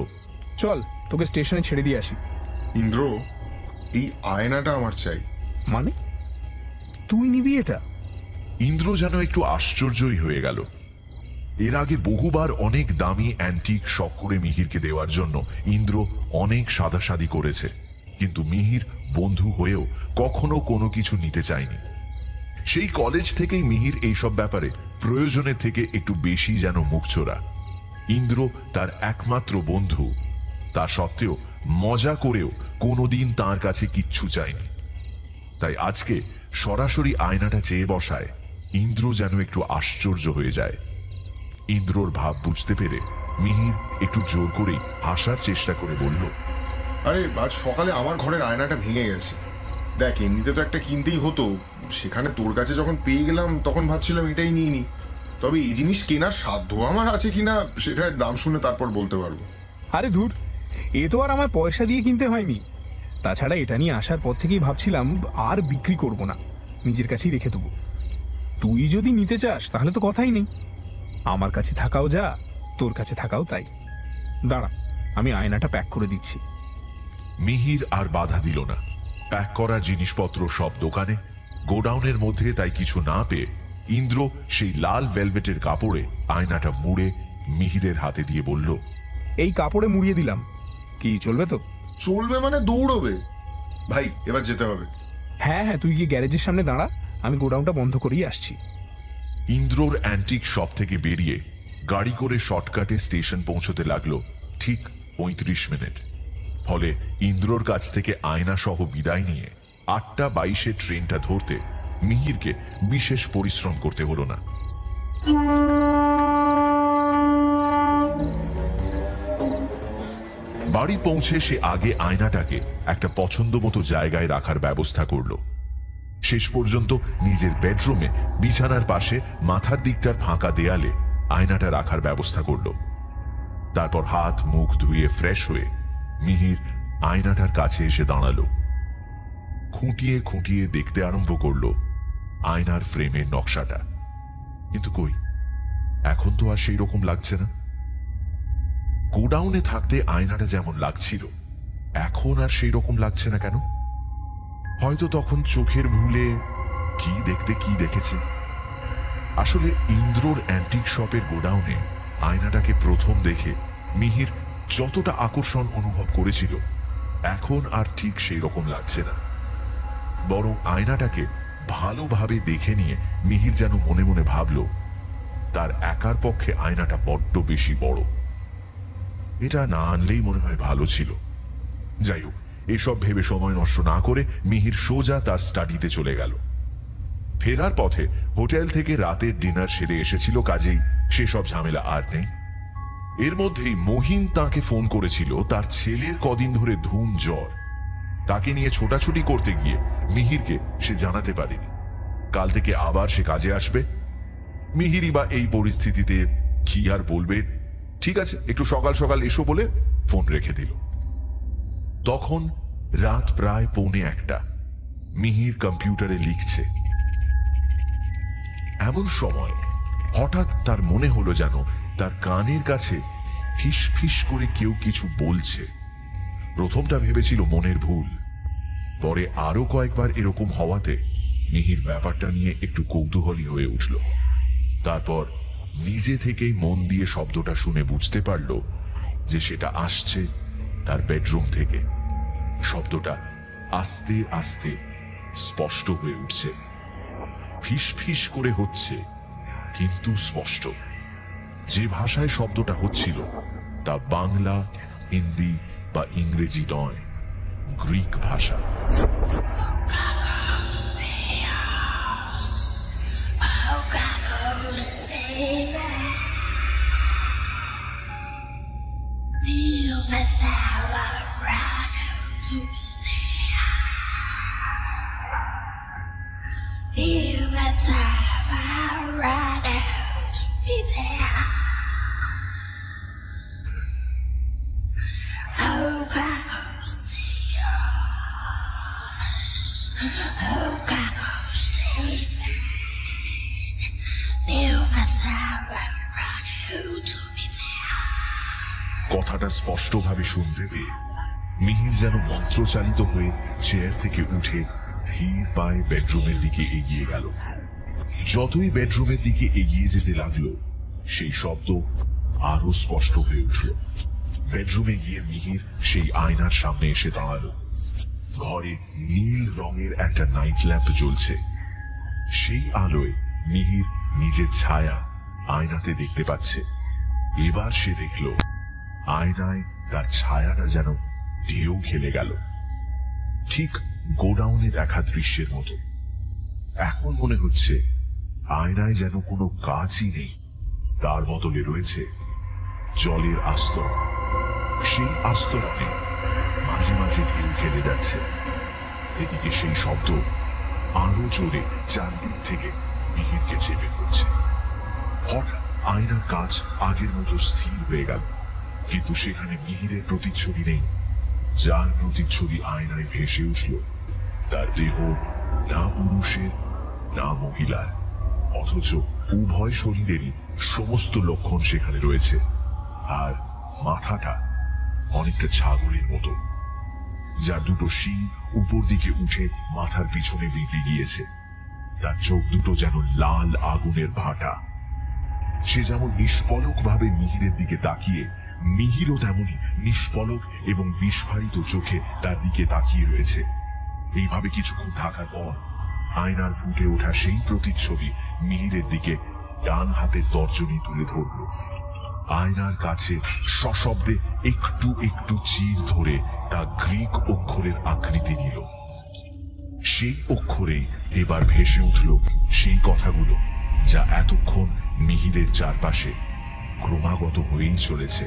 চল, তোকে স্টেশনে ছেড়ে দিয়ে আসি। ইন্দ্র, এই আয়নাটা আমার চাই। মানে তুই নিবি এটা? ইন্দ্র যেন একটু আশ্চর্যই হয়ে গেল। এর আগে বহুবার অনেক দামি অ্যান্টিক শখ করে মিহিরকে দেওয়ার জন্য ইন্দ্র অনেক সাদাসাদি করেছে, কিন্তু মিহির বন্ধু হয়েও কখনো কোনো কিছু নিতে চায়নি। সেই কলেজ থেকেই মিহির এইসব ব্যাপারে প্রয়োজনের থেকে একটু বেশি যেন মুখচোরা। ইন্দ্র তার একমাত্র বন্ধু, তা সত্ত্বেও মজা করেও কোনোদিন তার কাছে কিচ্ছু চায়নি। তাই আজকে সরাসরি আয়নাটা চেয়ে বসায় ইন্দ্র যেন একটু আশ্চর্য হয়ে যায়। ইন্দ্রর ভাব বুঝতে পেরে মিহির একটু জোর করেই হাসার চেষ্টা করে বলল, আরে আজ সকালে আমার ঘরের আয়নাটা ভেঙে গেছে। দেখ, এমনিতে তো একটা কিনতেই হতো, সেখানে তোর কাছে যখন পেয়ে গেলাম তখন ভাবছিলাম এটাই নিয়ে নি। তবে এই জিনিস কেনার সাধ্য আমার আছে কিনা সেটার দাম শুনে তারপর বলতে পারবো। আরে ধুর, এ তো আর আমার পয়সা দিয়ে কিনতে হয়নি। তাছাড়া এটা নিয়ে আসার পর থেকেই ভাবছিলাম আর বিক্রি করব না, নিজের কাছেই রেখে দেবো। তুই যদি নিতে চাস তাহলে তো কথাই নেই, আমার কাছে থাকাও যা, তোর কাছে থাকাও তাই। দাঁড়া, আমি আয়নাটা প্যাক করে দিচ্ছি। মিহির আর বাধা দিল না। প্যাক করার জিনিসপত্র সব দোকানে, গোডাউনের মধ্যে তাই কিছু না পেয়ে ইন্দ্র সেই লাল ভেলভেটের কাপড়ে আয়নাটা মুড়ে মিহিরের হাতে দিয়ে বলল, এই কাপড়ে মুড়িয়ে দিলাম, কি চলবে তো? চলবে মানে দৌড়বে। ভাই, এবার যেতে হবে। হ্যাঁ হ্যাঁ, তুই গিয়ে গ্যারেজের সামনে দাঁড়া, আমি গোডাউনটা বন্ধ করেই আসছি। ইন্দ্রর অ্যান্টিক শপ থেকে বেরিয়ে গাড়ি করে শর্টকাটে স্টেশন পৌঁছতে লাগলো ঠিক ৩৫ মিনিট। ফলে ইন্দ্রর কাছ থেকে আয়না সহ বিদায় নিয়ে ৮:২২ ট্রেনটা ধরতে মিহিরকে বিশেষ পরিশ্রম করতে হলো না। বাড়ি পৌঁছে সে আগে আয়নাটাকে একটা পছন্দ মতো জায়গায় রাখার ব্যবস্থা করলো। শেষ পর্যন্ত নিজের বেডরুমে বিছানার পাশে মাথার দিকটার ফাঁকা দেয়ালে আয়নাটা রাখার ব্যবস্থা করলো। তারপর হাত মুখ ধুয়ে ফ্রেশ হয়ে মিহির আয়নাটার কাছে এসে দাঁড়ালো। খুঁটিয়ে খুঁটিয়ে দেখতে আরম্ভ করলো আয়নার ফ্রেমের নকশাটা। কিন্তু কই, এখন তো আর সেই রকম লাগছে না। গোডাউনে থাকতে আয়নাটা যেমন লাগছিল, এখন আর সেই রকম লাগছে না কেন? হয়তো তখন চোখের ভুলে কি দেখতে কি দেখেছে। আসলে ইন্দ্রর অ্যান্টিক শপের গোডাউনে আয়নাটাকে প্রথম দেখে মিহির যতটা আকর্ষণ অনুভব করেছিল, এখন আর ঠিক সেই রকম লাগছে না। বরং আয়নাটাকে ভালোভাবে দেখে নিয়ে মিহির যেন মনে মনে ভাবল, তার একার পক্ষে আয়নাটা বড্ড বেশি বড়। এটা না আনলেই মনে হয় ভালো ছিল। যাই হোক, এসব ভেবে সময় নষ্ট না করে মিহির সোজা তার স্টাডিতে চলে গেল। ফেরার পথে হোটেল থেকে রাতের ডিনার সেরে এসেছিল, কাজেই সেসব ঝামেলা আর নেই। এর মধ্যেই মহিন তাকে ফোন করেছিল তার ছেলের কদিন ধরে ধুম জ্বর। তাকে নিয়ে ছোটাছুটি করতে গিয়ে মিহিরকে সে জানাতে পারেনি কাল থেকে আবার সে কাজে আসবে। মিহিরই বা এই পরিস্থিতিতে কি আর বলবে। ঠিক আছে, একটু সকাল সকাল এসো বলে ফোন রেখে দিল। তখন রাত প্রায় ১:৩০। মিহির কম্পিউটারে লিখছে। এমন সময় হঠাৎ তার মনে হলো যেন তার কানের কাছে ফিস ফিস করে কেউ কিছু বলছে। প্রথমটা ভেবেছিল মনের ভুল, পরে আরো কয়েকবার এরকম হওয়াতে মিহির ব্যাপারটা নিয়ে একটু কৌতূহলী হয়ে উঠল। তারপর নিজে থেকেই মন দিয়ে শব্দটা শুনে বুঝতে পারল যে সেটা আসছে তার বেডরুম থেকে। শব্দটা আস্তে আস্তে স্পষ্ট হয়ে উঠছে, ফিস ফিস করে হচ্ছে, কিন্তু স্পষ্ট। যে ভাষায় শব্দটা হচ্ছিল তা বাংলা, হিন্দি বা ইংরেজি নয়, গ্রিক ভাষা। কথাটা স্পষ্টভাবে শুনতে পেয়ে মিহির যেন মন্ত্রচালিত হয়ে চেয়ার থেকে উঠে ধীর পায়ে বেডরুমের দিকে এগিয়ে গেল। যতই বেডরুমের দিকে এগিয়ে যেতে লাগলো, সেই শব্দ আরো স্পষ্ট হয়ে উঠল। বেডরুমে গিয়ে মিহির সেই আয়নার সামনে এসে দাঁড়ালো। ঘরে নীল রঙের একটা নাইট ল্যাম্প জ্বলছে। সেই আলোয় মিহির নিজের ছায়া আয়নাতে দেখতে পাচ্ছে। এবার সে দেখল আয়নায় তার ছায়াটা যেন ঢেউ খেলে গেল, ঠিক গোডাউনে দেখা দৃশ্যের মতো। এখন মনে হচ্ছে আয়নায় যেন কোনো কাজই নেই, তার বদলে রয়েছে জলের আস্তরণ। সেই আস্তরণে মাঝে মাঝে ঢেউ খেলে যাচ্ছে। এদিকে সেই শব্দ আরো জোরে চারদিক থেকে মিহিরকে চেপে ধরছে। হঠাৎ আয়নার কাজ আগের মতো স্থির হয়ে গেল, কিন্তু সেখানে মিহিরের প্রতিচ্ছবি নেই। যার প্রতিচ্ছবি আয়নায় ভেসে উঠল, তার দেহ না পুরুষের না মহিলার, অথচ উভয় শরীরেরই সমস্ত লক্ষণ সেখানে রয়েছে। আর মাথাটা অনেকটা ছাগলের মতো, যার দুটো শিং উপর দিকে উঠে মাথার পিছনে বেঁকে গিয়েছে। তার চোখ দুটো যেন লাল আগুনের ভাটা। সে যেমন নিষ্পলক ভাবে মিহিরের দিকে তাকিয়ে, মিহিরও তেমনি নিষ্পলক এবং বিস্ফারিত চোখে তার দিকে তাকিয়ে রয়েছে। এইভাবে কিছুক্ষণ থাকার পর আয়নার ফুটে ওঠা সেই প্রতিচ্ছবি মিহিরের দিকে ডান হাতের তর্জনী তুলে ধরল। আয়নার কাছে সশব্দে একটু একটু চির ধরে তা গ্রিক অক্ষরের আকৃতি নিল। সেই অক্ষরেই এবার ভেসে উঠল সেই কথাগুলো যা এতক্ষণ মিহিরের চারপাশে ক্রমাগত হয়েই চলেছে।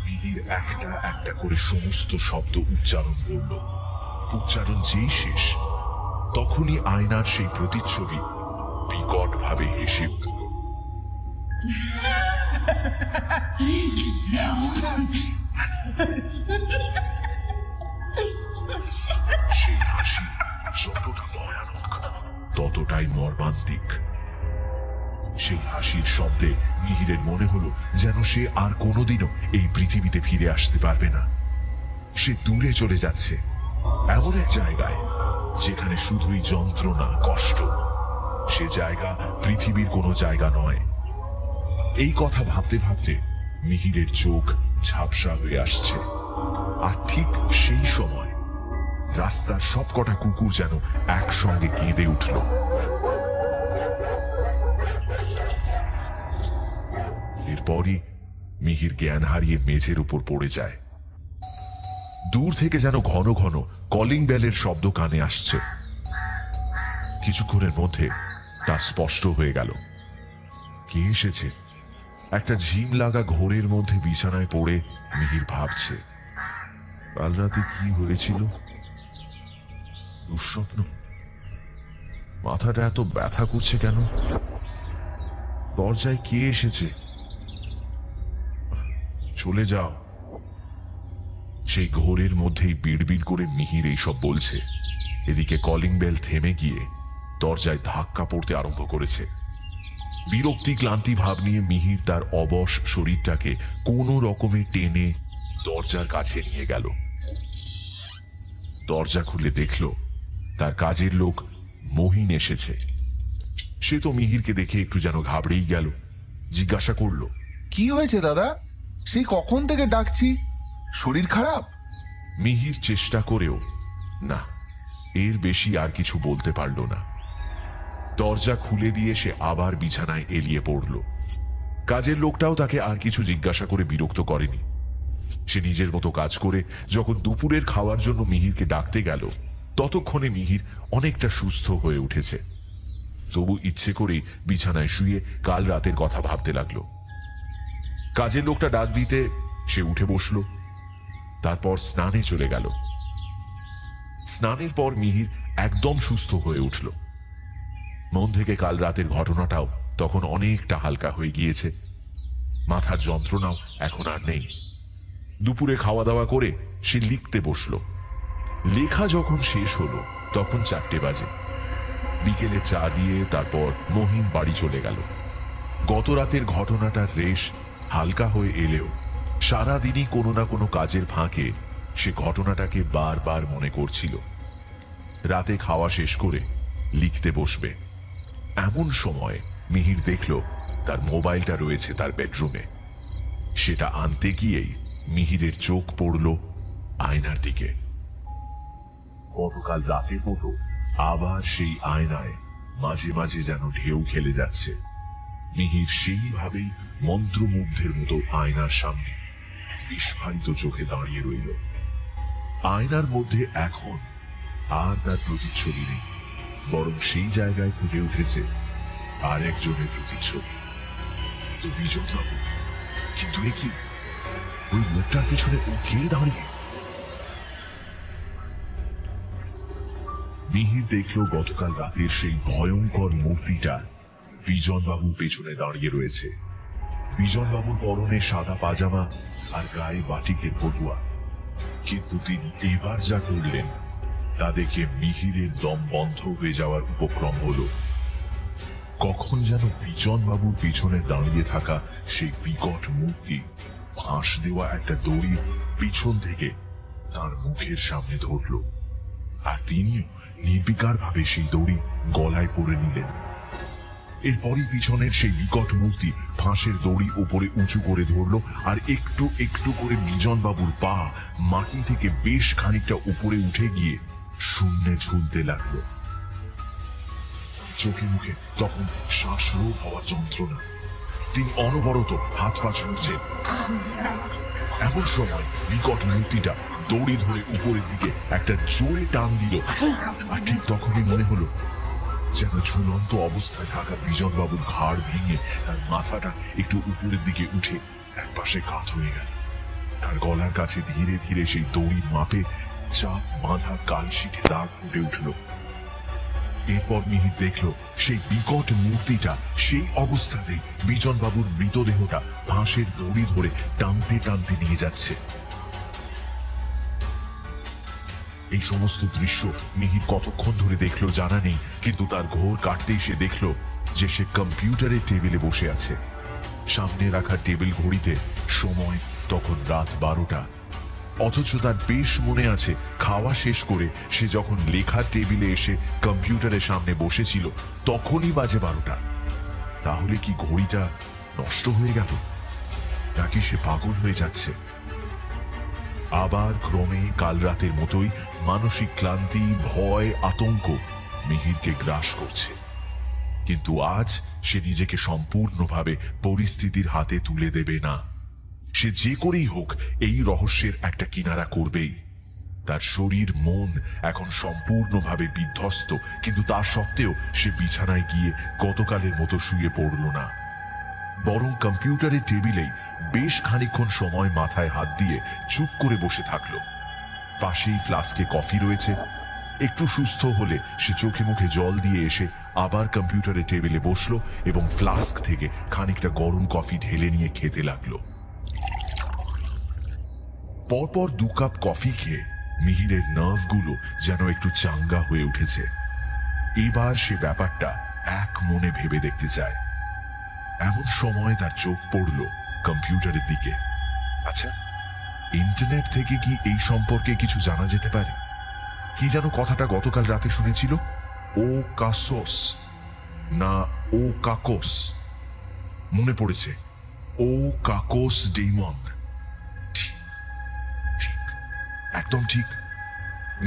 মিহির একটা একটা করে সমস্ত শব্দ উচ্চারণ করল। উচ্চারণ যেই শেষ, তখনই আয়নার সেই প্রতিচ্ছবি বিকট ভাবে হেসে উঠল। সেই হাসি যতটা ভয়ানক ততটাই মর্মান্তিক। সেই হাসির শব্দে মিহিরের মনে হলো যেন সে আর কোনোদিনও এই পৃথিবীতে ফিরে আসতে পারবে না। সে দূরে চলে যাচ্ছে, এমন এক জায়গায় যেখানে শুধুই যন্ত্রণা, কষ্ট। সে জায়গা পৃথিবীর কোনো জায়গা নয়। এই কথা ভাবতে ভাবতে মিহিরের চোখ ঝাপসা হয়ে আসছে। আর ঠিক সেই সময় রাস্তার সবকটা কুকুর যেন একসঙ্গে কেঁদে উঠল। এরপরই মিহির জ্ঞান হারিয়ে মেঝের উপর পড়ে যায়। দূর থেকে যেন ঘন ঘন কলিং বেলের শব্দ কানে আসছে। কিছুক্ষণের মধ্যে তা স্পষ্ট হয়ে গেল। কে এসেছে? একটা ঝিম লাগা ঘোরের মধ্যে বিছানায় পড়ে মিহির ভাবছে, কাল রাতে কি হয়েছিল? দুঃস্বপ্ন? মাথাটা এত ব্যথা করছে কেন? দরজায় কে এসেছে? চলে যাও। সেই ঘোরের মধ্যেই বিড়বিড় করে মিহির এইসব বলছে। এদিকে কলিং বেল থেমে গিয়ে দরজায় ধাক্কা পড়তে আরম্ভ করেছে। বিরক্তি ক্লান্তি ভাব নিয়ে মিহির তার অবশ শরীরটাকে কোনো রকমে টেনে দরজার কাছে নিয়ে গেল। দরজা খুলে দেখল তার কাজের লোক মহিন এসেছে। সে তো মিহিরকে দেখে একটু যেন ঘাবড়েই গেল। জিজ্ঞাসা করল, কি হয়েছে দাদা? সেই কখন থেকে ডাকছি, শরীর খারাপ? মিহির চেষ্টা করেও না, এর বেশি আর কিছু বলতে পারল না। দরজা খুলে দিয়ে সে আবার বিছানায় এলিয়ে পড়ল। কাজের লোকটাও তাকে আর কিছু জিজ্ঞাসা করে বিরক্ত করেনি। সে নিজের মতো কাজ করে যখন দুপুরের খাওয়ার জন্য মিহিরকে ডাকতে গেল, ততক্ষণে মিহির অনেকটা সুস্থ হয়ে উঠেছে। তবু ইচ্ছে করেই বিছানায় শুয়ে কাল রাতের কথা ভাবতে লাগলো। কাজের লোকটা ডাক দিতে সে উঠে বসল। তারপর স্নানে চলে গেল। স্নানের পর মিহির একদম সুস্থ হয়ে উঠল। মন থেকে কাল রাতের ঘটনাটাও তখন অনেকটা হালকা হয়ে গিয়েছে। মাথার যন্ত্রণাও এখন আর নেই। দুপুরে খাওয়া দাওয়া করে সে লিখতে বসল। লেখা যখন শেষ হলো তখন 4টে বাজে। বিকেলে চা দিয়ে তারপর মহিন বাড়ি চলে গেল। গত রাতের ঘটনাটার রেশ হালকা হয়ে এলেও সারাদিনই কোনো না কোনো কাজের ফাঁকে সে ঘটনাটাকে বারবার মনে করছিল। রাতে খাওয়া শেষ করে লিখতে বসবে, এমন সময় মিহির দেখল তার মোবাইলটা রয়েছে তার বেডরুমে। সেটা আনতে গিয়েই মিহিরের চোখ পড়ল আয়নার দিকে। গতকাল রাতের মতো আবার সেই আয়নায় মাঝে মাঝে যেন ঢেউ খেলে যাচ্ছে। মিহির সেইভাবেই মন্ত্রমুগ্ধের মতো আয়নার সামনে বিস্ফারিত চোখে দাঁড়িয়ে রইল। আয়নার মধ্যে এখন আর তার প্রতিচ্ছবি নেই, বরং সেই জায়গায় ফুটে উঠেছে আর একজনের প্রতিচ্ছবি। তো বিজনবাবু, কিন্তু এ কি, ওই লোকটার পিছনে ও কে দাঁড়িয়ে? মিহির দেখল গতকাল রাতের সেই ভয়ঙ্কর মূর্তিটা বিজনবাবুর পেছনে দাঁড়িয়ে রয়েছে। বিজনবাবুর পরনে সাদা পাজামা আর গায়ে বাটিকের পটুয়া, কিন্তু তিনি এবার যা করলেন তা দেখে মিহিরের দম বন্ধ হয়ে যাওয়ার উপক্রম হল। কখন যেন বিজনবাবুর পিছনে দাঁড়িয়ে থাকা সেই বিকট মূর্তি ফাঁস দেওয়া একটা দড়ি পিছন থেকে তার মুখের সামনে ধরল, আর তিনিও নির্বিকার ভাবে সেই দড়ি গলায় পরে নিলেন। এরপরই পিছনের সেই বিকট মূর্তি ফাঁসের দড়ি উপরে উঁচু করে ধরল, আর একটু একটু করে বিজনবাবুর পা মাটি থেকে বেশ খানিকটা উপরে উঠে গিয়ে শূন্যে ঝুলতে লাগলো। চোখে মুখে তখন শ্বাসরোধ হওয়ার যন্ত্রণা। তিনি অনবরত হাত পা ছুঁড়ছেন। এমন সময় বিকট মূর্তিটা দড়ি ধরে উপরের দিকে একটা জোরে টান দিল, আর ঠিক তখনই মনে হলো যেন ঝুলন্ত অবস্থায় থাকা বিজনবাবুর ঘাড় ভেঙে তার মাথাটা একটু উপরের দিকে উঠে এক পাশে কাত হয়ে গেল। তার গলার কাছে ধীরে ধীরে সেই দড়ির মাপে চাপ বাঁধা কালশিটে দাগ ফুটে উঠল। এরপর মিহির দেখল সেই বিকট মূর্তিটা সেই অবস্থাতেই বিজনবাবুর মৃতদেহটা ফাঁসের দড়ি ধরে টানতে টানতে নিয়ে যাচ্ছে। এই সমস্ত দৃশ্য মিহির কতক্ষণ ধরে দেখলো জানা নেই, কিন্তু তার ঘোর কাটতেই সে দেখল যে সে কম্পিউটারের টেবিলে বসে আছে। সামনে রাখা টেবিল ঘড়িতে সময় তখন রাত 12টা, অথচ তার বেশ মনে আছে খাওয়া শেষ করে সে যখন লেখার টেবিলে এসে কম্পিউটারের সামনে বসেছিল তখনই বাজে 12টা। তাহলে কি ঘড়িটা নষ্ট হয়ে গেল, নাকি সে পাগল হয়ে যাচ্ছে? আবার ক্রমে কাল রাতের মতোই মানসিক ক্লান্তি, ভয়, আতঙ্ক মিহিরকে গ্রাস করছে। কিন্তু আজ সে নিজেকে সম্পূর্ণভাবে পরিস্থিতির হাতে তুলে দেবে না। সে যে করেই হোক এই রহস্যের একটা কিনারা করবেই। তার শরীর মন এখন সম্পূর্ণভাবে বিধ্বস্ত, কিন্তু তা সত্ত্বেও সে বিছানায় গিয়ে গতকালের মতো শুয়ে পড়ল না, বরং কম্পিউটারের টেবিলেই বেশ খানিকক্ষণ সময় মাথায় হাত দিয়ে চুপ করে বসে থাকল। পাশেই ফ্লাস্কে কফি রয়েছে। একটু সুস্থ হলে সে চোখে মুখে জল দিয়ে এসে আবার কম্পিউটারের টেবিলে বসলো এবং ফ্লাস্ক থেকে খানিকটা গরম কফি ঢেলে নিয়ে খেতে লাগলো। পরপর 2 কাপ কফি খেয়ে মিহিরের নার্ভগুলো যেন একটু চাঙ্গা হয়ে উঠেছে। এবার সে ব্যাপারটা এক মনে ভেবে দেখতে চায়। এমন সময় তার চোখ পড়ল কম্পিউটারের দিকে। আচ্ছা, ইন্টারনেট থেকে কি এই সম্পর্কে কিছু জানা যেতে পারে? কি যেন কথাটা গতকাল রাতে শুনেছিল, ও কাসোস না ও কাকোস? মনে পড়েছে, ও কাকোস ডেমন। একদম ঠিক।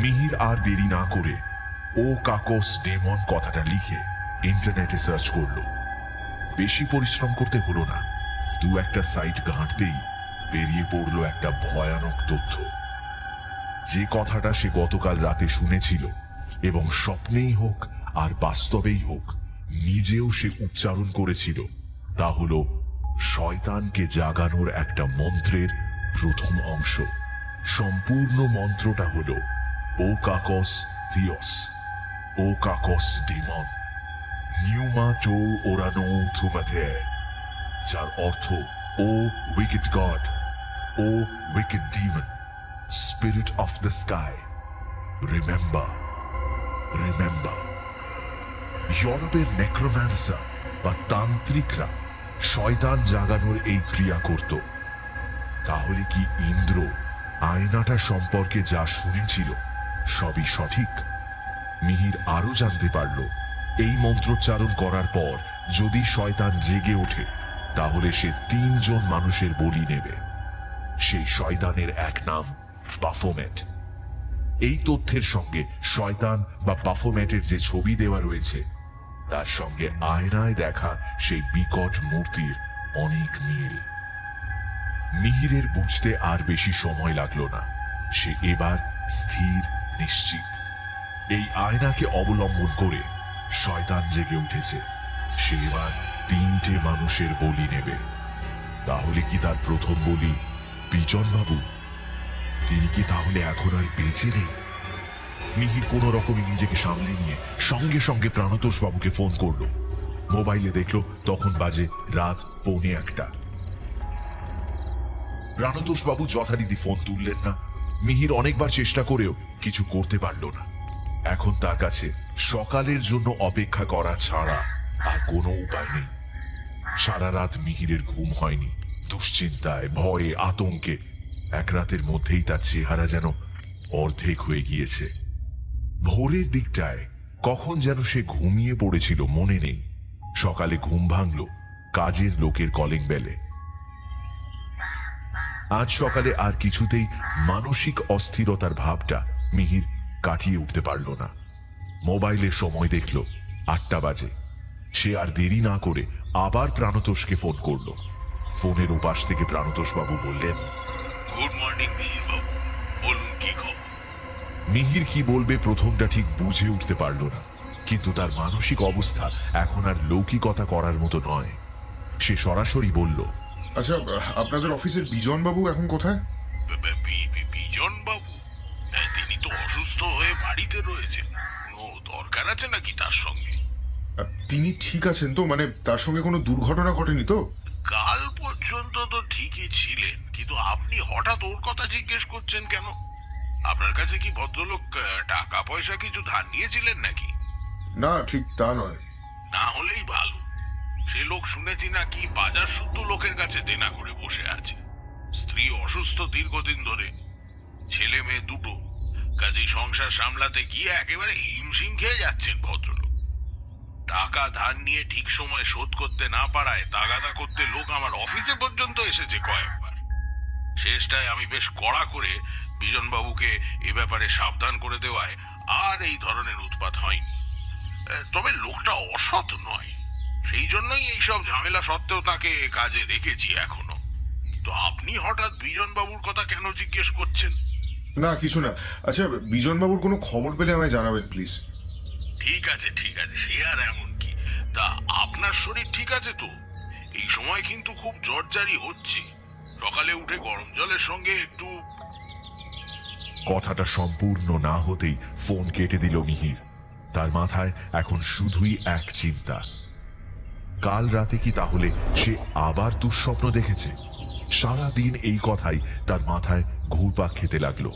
মিহির আর দেরি না করে ও কাকোস ডেমন কথাটা লিখে ইন্টারনেটে সার্চ করলো। বেশি পরিশ্রম করতে হলো না, 2-1টা সাইট ঘাঁটতেই বেরিয়ে পড়লো একটা ভয়ানক তথ্য। যে কথাটা সে গতকাল রাতে শুনেছিল এবং স্বপ্নেই হোক আর বাস্তবেই হোক নিজেও সে উচ্চারণ করেছিল, তা হলো শয়তানকে জাগানোর একটা মন্ত্রের প্রথম অংশ। সম্পূর্ণ মন্ত্রটা হলো ও কাকস থিওস, ও কাকস ডেমন, নিউমা টো ওরানো থুমাথে, যার অর্থ O wicked god, O wicked demon, spirit of the sky, remember, remember. ইউরোপের নেক্রোম্যান্সার বা তান্ত্রিকরা শয়তান জাগানোর এই ক্রিয়া করত। তাহলে কি ইন্দ্র আয়নাটা সম্পর্কে যা শুনেছিল সবই সঠিক? মিহির আরো জানতে পারল এই মন্ত্রোচ্চারণ করার পর যদি শয়তান জেগে ওঠে তাহলে সে 3 জন মানুষের বলি নেবে। সেই শয়তানের এক নাম বাফোমেট। এই তথ্যের সঙ্গে শয়তান বা বাফোমেটের যে ছবি দেওয়া রয়েছে তার সঙ্গে আয়নায় দেখা সেই বিকট মূর্তির অনেক মিল। মিহিরের বুঝতে আর বেশি সময় লাগলো না। সে এবার স্থির, নিশ্চিত। এই আয়নাকে অবলম্বন করে শয়তান জেগে উঠেছে। সে এবার 3টে মানুষের বলি নেবে। তাহলে কি তার প্রথম বলি বিজনবাবু? তিনি কি তাহলে এখন আর বেঁচে নেই? মিহির কোন রকমে নিজেকে সামলে নিয়ে সঙ্গে সঙ্গে প্রাণতোষ বাবুকে ফোন করলো। মোবাইলে দেখলো তখন বাজে রাত 1:45। প্রাণতোষ বাবু যথারীতি ফোন তুললেন না। মিহির অনেকবার চেষ্টা করেও কিছু করতে পারল না। এখন তার কাছে সকালের জন্য অপেক্ষা করা ছাড়া আর কোনো উপায় নেই। সারা রাত মিহিরের ঘুম হয়নি। দুশ্চিন্তায়, ভয়ে, আতঙ্কে এক রাতের মধ্যেই তার চেহারা যেন অর্ধেক হয়ে গিয়েছে। ভোরের দিকটায় কখন যেন সে ঘুমিয়ে পড়েছিল মনে নেই। সকালে ঘুম ভাঙল কাজের লোকের কলিং বেলে। আজ সকালে আর কিছুতেই মানসিক অস্থিরতার ভাবটা মিহির কাটিয়ে উঠতে পারল না। মোবাইলে সময় দেখল 8টা বাজে। সে আর দেরি না করে আবার প্রাণতোষকে ফোন করল। ফোনের ওপাশ থেকে প্রাণতোষ বাবু বললেন, গুড মর্নিং মিহির বাবু, বলুন কি খবর? মিহির কি বলবে প্রথমটা ঠিক বুঝে উঠতে পারল না। কিন্তু তার মানসিক অবস্থা এখন আর লৌকিকতা করার মতো নয়। সে সরাসরি বলল, আচ্ছা, আপনাদের অফিসের বিজনবাবু এখন কোথায়? বিজন বাবু? তিনি তো অসুস্থ হয়ে বাড়িতে রয়েছেন। কোনো দরকার আছে নাকি তার সঙ্গে? তিনি ঠিক আছেন তো? মানে তার সঙ্গে কোনো দুর্ঘটনা ঘটেনি তো? কাল পর্যন্ত তো ঠিকই ছিলেন, কিন্তু আপনি হঠাৎ ওর কথা জিজ্ঞেস করছেন কেন? আপনার কাছে কি ভদ্রলোক টাকা পয়সা কিছু ধার নিয়েছিলেন নাকি? না, ঠিক তা নয়। না হলেই ভালো। সে লোক শুনেছি নাকি বাজার শুদ্ধ লোকের কাছে দেনা করে বসে আছে। স্ত্রী অসুস্থ দীর্ঘদিন ধরে, ছেলে মেয়ে 2টো। কাজেই সংসার সামলাতে গিয়ে একেবারে হিমশিম খেয়ে যাচ্ছেন ভদ্রলোক। টাকা ধার নিয়ে ঠিক সময় শোধ করতে না পারায় তাগাদা করতে লোক আমার অফিসে পর্যন্ত এসেছে কয়েকবার। শেষটায় আমি বেশ কড়া করে বিজনবাবুকে এ ব্যাপারে সাবধান করে দেওয়ায় আর এই ধরনের উৎপাত হয়নি। তবে লোকটা অসৎ নয়, সেই জন্যই এইসব ঝামেলা সত্ত্বেও তাকে কাজে রেখেছি এখনো। তো আপনি হঠাৎ বিজনবাবুর কথা কেন জিজ্ঞেস করছেন? না, কিছু না। আচ্ছা, বিজনবাবুর কোনো খবর পেলে আমায় জানাবেন প্লিজ। ঠিক আছে, সে আর এমন কি। তা আপনার শরীর ঠিক আছে তো? এই সময় কিন্তু খুব জ্বর জারি হচ্ছে। সকালে উঠে গরম জলের সঙ্গে একটু। কথাটা সম্পূর্ণ না হতেই ফোন কেটে দিল মিহির। তার মাথায় এখন শুধুই এক চিন্তা, কাল রাতে কি তাহলে সে আবার দুঃস্বপ্ন দেখেছে? সারা দিন এই কথাই তার মাথায় ঘুরপাক খেতে লাগলো।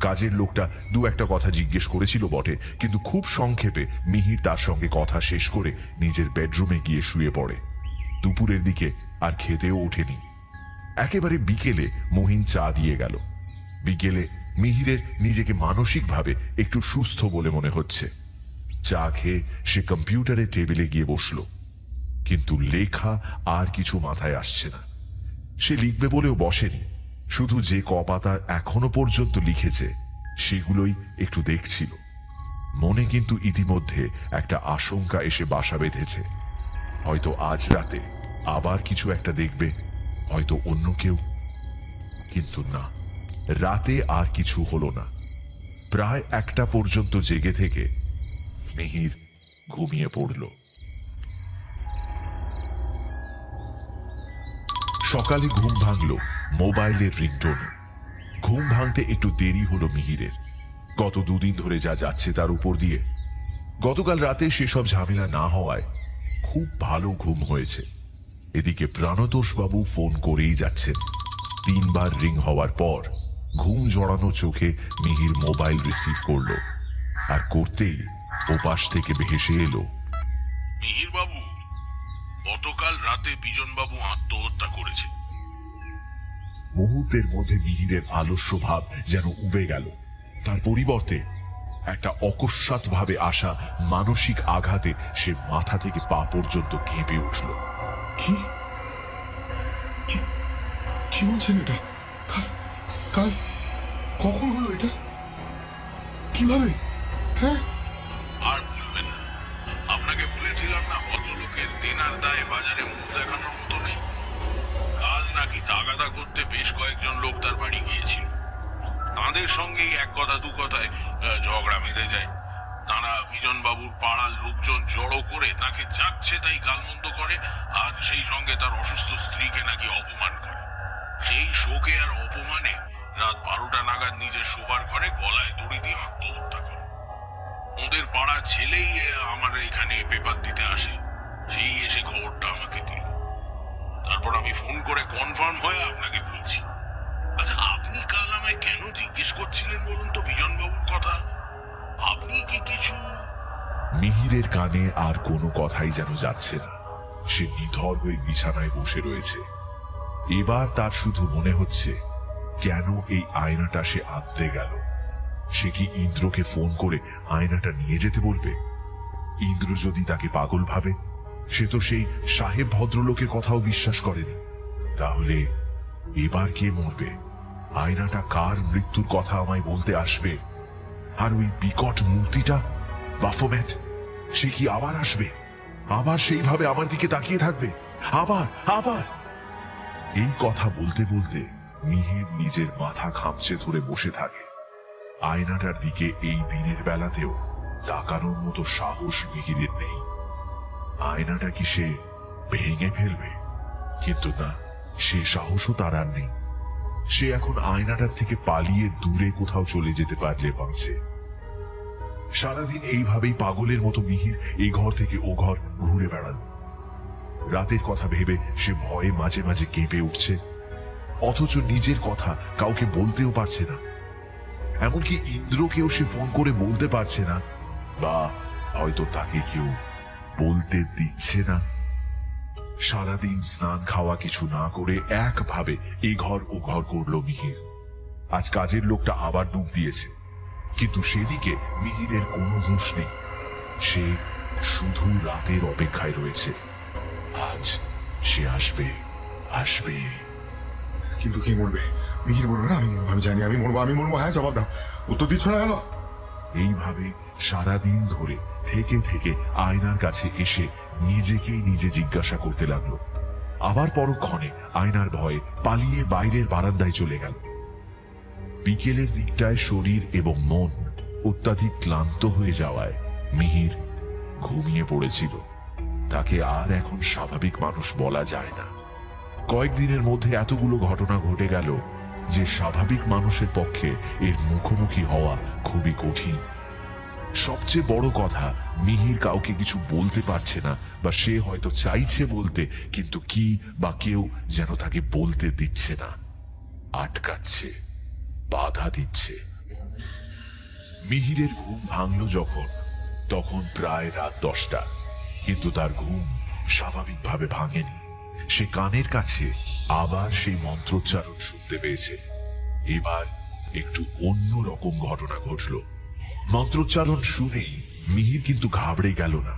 কাজের লোকটা 2-1টা কথা জিজ্ঞেস করেছিল বটে, কিন্তু খুব সংক্ষেপে মিহির তার সঙ্গে কথা শেষ করে নিজের বেডরুমে গিয়ে শুয়ে পড়ে। দুপুরের দিকে আর খেতেও ওঠেনি। একেবারে বিকেলে মহিন চা দিয়ে গেল। বিকেলে মিহিরের নিজেকে মানসিকভাবে একটু সুস্থ বলে মনে হচ্ছে। চা খেয়ে সে কম্পিউটারের টেবিলে গিয়ে বসল, কিন্তু লেখা আর কিছু মাথায় আসছে না। সে লিখবে বলেও বসেনি, শুধু যে কপাতা এখনো পর্যন্ত লিখেছে সেগুলোই একটু দেখছিল। মনে কিন্তু ইতিমধ্যে একটা আশঙ্কা এসে বাসা বেঁধেছে। হয়তো আজ রাতে আবার কিছু একটা দেখবে, হয়তো অন্য কেউ। কিন্তু না, রাতে আর কিছু হলো না। প্রায় 1টা পর্যন্ত জেগে থেকে মিহির ঘুমিয়ে পড়ল। সকালে ঘুম ভাঙল মোবাইলের রিংটোনে। ঘুম ভাঙতে একটু দেরি হলো মিহিরের। গত 2 দিন ধরে যা যাচ্ছে তার উপর দিয়ে গতকাল রাতে সেসব ঝামেলা না হওয়ায় খুব ভালো ঘুম হয়েছে। এদিকে প্রাণতোষ বাবু ফোন করেই যাচ্ছেন। 3বার রিং হওয়ার পর ঘুম জড়ানো চোখে মিহির মোবাইল রিসিভ করলো, আর করতেই ওপাশ থেকে ভেসে এলো, মিহির বাবু, গতকাল রাতে বিজন বাবু আত্মহত্যা করেছে। মুহূর্তের মধ্যে মিহিরের আলস্য ভাব যেন উবে গেল। তার পরিবর্তে একটা অকস্মাৎ ভাবে আসা মানসিক আঘাতে সে মাথা থেকে পা পর্যন্ত কেঁপে উঠল। কি কি- কি বলছেন এটা? কাল কাল কখন হলো এটা? কিভাবে? হ্যাঁ, আর বলবেন না, আপনাকে বলেছিলাম না ভদ্রলোকের দেনার দায়ে বাজারে মুখ দেখানোর মতো নেই। কাল নাকি তাগাদা করতে বেশ কয়েকজন লোক তার বাড়ি গিয়েছিল। তাদের সঙ্গেই এক কথা দু কথায় ঝগড়া বেঁধে যায়। তারা বিজনবাবুর পাড়ার লোকজন জড়ো করে তাকে যাচ্ছে তাই গালমন্দ করে, আর সেই সঙ্গে তার অসুস্থ স্ত্রীকে নাকি অপমান করে। সেই শোকে আর অপমানে রাত 12টা নাগাদ নিজের শোবার ঘরে গলায় দড়ি দিয়ে আত্মহত্যা করে। ওদের পাড়ার ছেলেই আমার এখানে পেপার দিতে আসে, সেই এসে খবরটা আমাকে দিল। তারপর আমি ফোন করে কনফার্ম হয়ে আপনাকে বলছি। আচ্ছা, আপনি কাল আমায় কেন জিজ্ঞেস করছিলেন বলুন তো বিজনবাবুর কথা? আপনি কি কিছু... মিহিরের কানে আর কোনো কথাই যেন যাচ্ছে না। সে নিথর হয়ে বিছানায় বসে রয়েছে। এবার তার শুধু মনে হচ্ছে, কেন এই আয়নাটা সে আনতে গেল? সে কি ইন্দ্রকে ফোন করে আয়নাটা নিয়ে যেতে বলবে? ইন্দ্র যদি তাকে পাগল ভাবে, সে তো সেই সাহেব ভদ্রলোকের কথাও বিশ্বাস করেনি। তাহলে এবার কে মরবে? আয়নাটা কার মৃত্যুর কথা আমায় বলতে আসবে? আর ওই বিকট মূর্তিটা, বাফোমেট, সে কি আবার আসবে? আবার সেইভাবে আমার দিকে তাকিয়ে থাকবে? আবার আবার এই কথা বলতে বলতে মিহির নিজের মাথা খামচে ধরে বসে থাকে। আয়নাটার দিকে এই দিনের বেলাতেও তাকানোর মতো সাহস মিহিরের নেই। আয়নাটা কি সে ভেঙে ফেলবে? কিন্তু না, সে সাহসও তার আর নেই। সে এখন আয়নাটার থেকে পালিয়ে দূরে কোথাও চলে যেতে পারলে বাঁচে। সারাদিন এইভাবেই পাগলের মতো মিহির এই ঘর থেকে ও ঘর ঘুরে বেড়াল। রাতের কথা ভেবে সে ভয়ে মাঝে মাঝে কেঁপে উঠছে, অথচ নিজের কথা কাউকে বলতেও পারছে না। এমনকি ইন্দ্রকেও সে ফোন করে বলতে পারছে না, বা হয়তো তাকে কেউ বলতে দিচ্ছে না। সারাদিন স্নান খাওয়া কিছু না করে একভাবে এই ঘর ও ঘর করল মিহির। আজ কাজের লোকটা আবার ডুব দিয়েছে, কিন্তু সেদিকে মিহিরের কোনো হুঁশ নেই। সে শুধু রাতের অপেক্ষায় রয়েছে। আজ সে আসবে, আসবে। কিন্তু কে মরবে? মিহির বলবে না আমি মরবো, আমি জানি আমি মরবো, আমি মরবো। হ্যাঁ, জবাব দাও, উত্তর দিচ্ছ না কেন? এইভাবে সারাদিন ধরে থেকে থেকে আয়নার কাছে এসে নিজেকেই নিজে জিজ্ঞাসা করতে লাগলো। আবার পরক্ষণে আয়নার ভয়ে পালিয়ে বাইরের বারান্দায় চলে গেল। বিকেলের দিকটায় শরীর এবং মন অত্যাধিক ক্লান্ত হয়ে যাওয়ায় মিহির ঘুমিয়ে পড়েছিল। তাকে আর এখন স্বাভাবিক মানুষ বলা যায় না। কয়েকদিনের মধ্যে এতগুলো ঘটনা ঘটে গেল যে স্বাভাবিক মানুষের পক্ষে এর মুখোমুখি হওয়া খুবই কঠিন। সবচেয়ে বড় কথা, মিহির কাউকে কিছু বলতে পারছে না, বা সে হয়তো চাইছে বলতে, কিন্তু কি বা কেউ যেন তাকে বলতে দিচ্ছে না, আটকাচ্ছে, বাধা দিচ্ছে। মিহিরের ঘুম ভাঙল যখন, তখন প্রায় রাত 10টা, কিন্তু তার ঘুম স্বাভাবিকভাবে ভাঙেনি। সে কানের কাছে আবার সেই মন্ত্রোচ্চারণ শুনতে পেয়েছে। এবার একটু অন্য রকম ঘটনা ঘটল। মন্ত্রোচ্চারণ শুনেই মিহির কিন্তু ঘাবড়ে গেল না,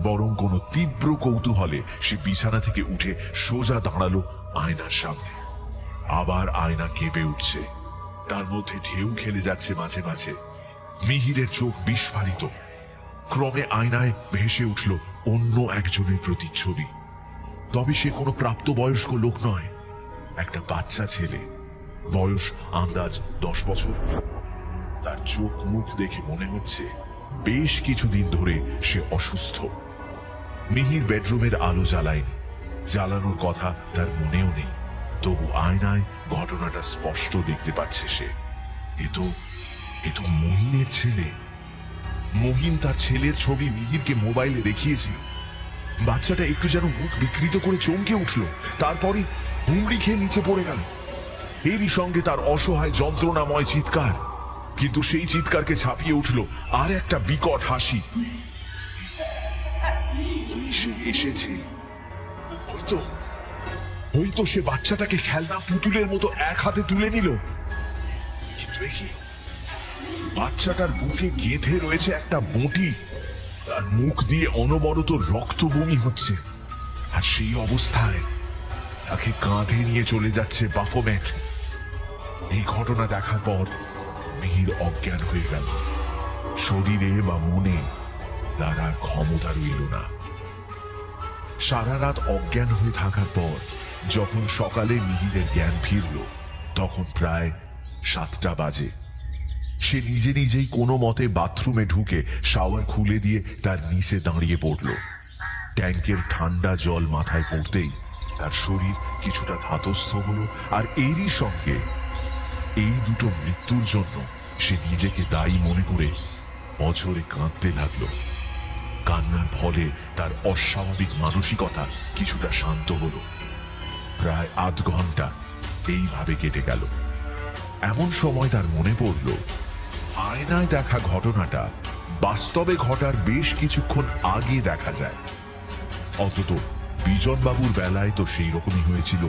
বরং কোনো তীব্র কৌতূহলে সে বিছানা থেকে উঠে সোজা দাঁড়ালো আয়নার সামনে। আবার আয়না কেঁপে উঠছে, তার মধ্যে ঢেউ খেলে যাচ্ছে মাঝে মাঝে। মিহিরের চোখ বিস্ফারিত। ক্রমে আয়নায় ভেসে উঠল অন্য একজনের প্রতিচ্ছবি। তবে সে কোনো প্রাপ্তবয়স্ক লোক নয়, একটা বাচ্চা ছেলে, বয়স আন্দাজ 10 বছর। তার চোখ মুখ দেখে মনে হচ্ছে বেশ কিছুদিন ধরে সে অসুস্থ। মিহির বেডরুমের আলো জ্বালায়নি, জ্বালানোর কথা তার মনেও নেই। তবু আয়নায় ঘটনাটা স্পষ্ট দেখতে পাচ্ছে সে। এ তো মহিনের ছেলে। মহিন তার ছেলের ছবি মিহিরকে মোবাইলে দেখিয়েছিল। বাচ্চাটা একটু যেন মুখ বিকৃত করে চমকে উঠল, তারপরে হুমড়ি খেয়ে নিচে পড়ে গেল। এরই সঙ্গে তার অসহায় যন্ত্রণাময় চিৎকার, কিন্তু সেই চিৎকারকে ছাপিয়ে উঠল আর একটা বিকট হাসি। সে এসেছে, ওই তো ওই তো সে বাচ্চাটাকে খেলনা পুতুলের মতো এক হাতে তুলে নিল। কিন্তু এ কি? বাচ্চাটার বুকে গেঁথে রয়েছে একটা বঁটি, তার মুখ দিয়ে অনবরত রক্ত বমি হচ্ছে, আর সেই অবস্থায় তাকে কাঁধে নিয়ে চলে যাচ্ছে বাফোমেট। এই ঘটনা দেখার পর মিহির অজ্ঞান হয়ে গেল। শরীরে বা মনে তার আর ক্ষমতা রইল না। সারা রাত অজ্ঞান হয়ে থাকার পর যখন সকালে মিহিরের জ্ঞান ফিরল, তখন প্রায় 7টা বাজে। সে নিজে নিজেই কোনো মতে বাথরুমে ঢুকে শাওয়ার খুলে দিয়ে তার নিচে দাঁড়িয়ে পড়ল। ট্যাঙ্কের ঠান্ডা জল মাথায় পড়তেই তার শরীর কিছুটা ধাতস্থ হলো, আর এরই সঙ্গে এই দুটো মৃত্যুর জন্য সে নিজেকে দায়ী মনে করে অঝরে কাঁদতে লাগলো। কান্নার ফলে তার অস্বাভাবিক মানসিকতা কিছুটা শান্ত হলো। প্রায় আধ ঘন্টা এইভাবে কেটে গেল। এমন সময় তার মনে পড়ল, আয়নায় দেখা ঘটনাটা বাস্তবে ঘটার বেশ কিছুক্ষণ আগে দেখা যায়। অন্তত বিজনবাবুর বেলায় তো সেই রকমই হয়েছিল।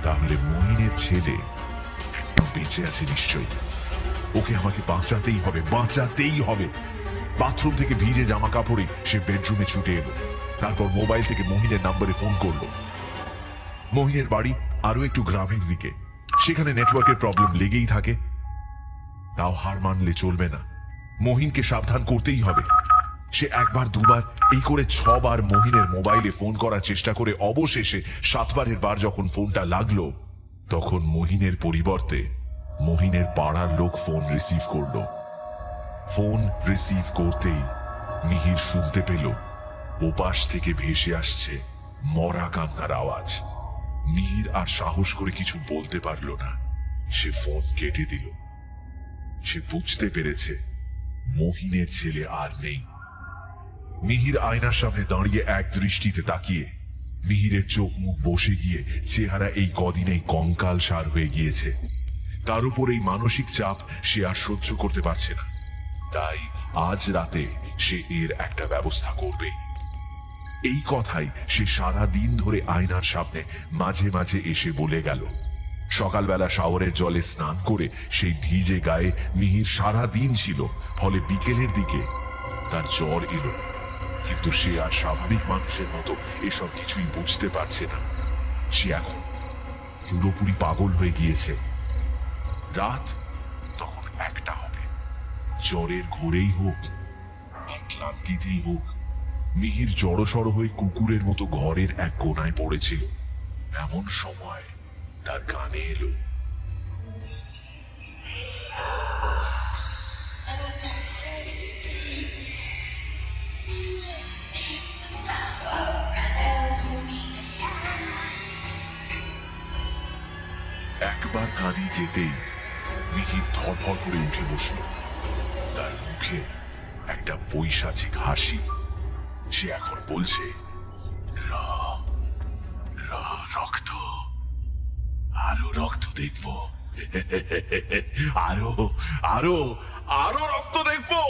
তাহলে মহিনের ছেলে এখনো বেঁচে আছে নিশ্চয়ই। ওকে আমাকে বাঁচাতেই হবে, বাঁচাতেই হবে। বাথরুম থেকে ভিজে জামা কাপড়ে সে বেডরুমে ছুটে এলো। তারপর মোবাইল থেকে মহিনের নাম্বারে ফোন করলো। মহিনের বাড়ি আরো একটু গ্রামের দিকে, সেখানে নেটওয়ার্কের প্রবলেম লেগেই থাকে। তাও হার মানলে চলবে না, মহিনকে সাবধান করতেই হবে। সে একবার দুবার এই করে 6 বার মহিনের মোবাইলে ফোন করার চেষ্টা করে অবশেষে 7বারের বার যখন ফোনটা লাগলো, তখন মহিনের পরিবর্তে মহিনের পাড়ার লোক ফোন রিসিভ করলো। ফোন রিসিভ করতেই মিহির শুনতে পেল ওপাশ থেকে ভেসে আসছে মরা কান্নার আওয়াজ। মিহির আর সাহস করে কিছু বলতে পারল না, সে ফোন কেটে দিল। সে বুঝতে পেরেছে মহিনের ছেলে আর নেই। মিহির আয়নার সামনে দাঁড়িয়ে এক দৃষ্টিতে তাকিয়ে মিহিরের চোখ মুখ বসে গিয়ে চেহারা এই কদিনেই কঙ্কাল সার হয়ে গিয়েছে। তার উপর এই মানসিক চাপ সে আর সহ্য করতে পারছে না। তাই আজ রাতে সে এর একটা ব্যবস্থা করবেই। এই কথাই সে সারা দিন ধরে আয়নার সামনে মাঝে মাঝে এসে বলে গেল। সকালবেলা শাওয়ারের জলে স্নান করে সেই ভিজে গায়ে মিহির সারা দিন ছিল, ফলে বিকেলের দিকে তার জ্বর এলো। কিন্তু সে আর স্বাভাবিক মানুষের মতো এসব কিছুই বুঝতে পারছে না। সে এখন পুরোপুরি পাগল হয়ে গিয়েছে। রাত তখন 1টা হবে। জ্বরের ঘোরেই হোক, ক্লান্তিতেই হোক, মিহির জড়সড় হয়ে কুকুরের মতো ঘরের এক কোনায় পড়েছিল। এমন সময় তার কানে এলো, একবার কানে যেতেই মিহির ধরফর করে উঠে বসল। তার মুখে একটা পৈশাচিক হাসি। সে এখন বলছে, রক্ত, আরো রক্ত দেখবো, আরো আরো আরো রক্ত দেখবো।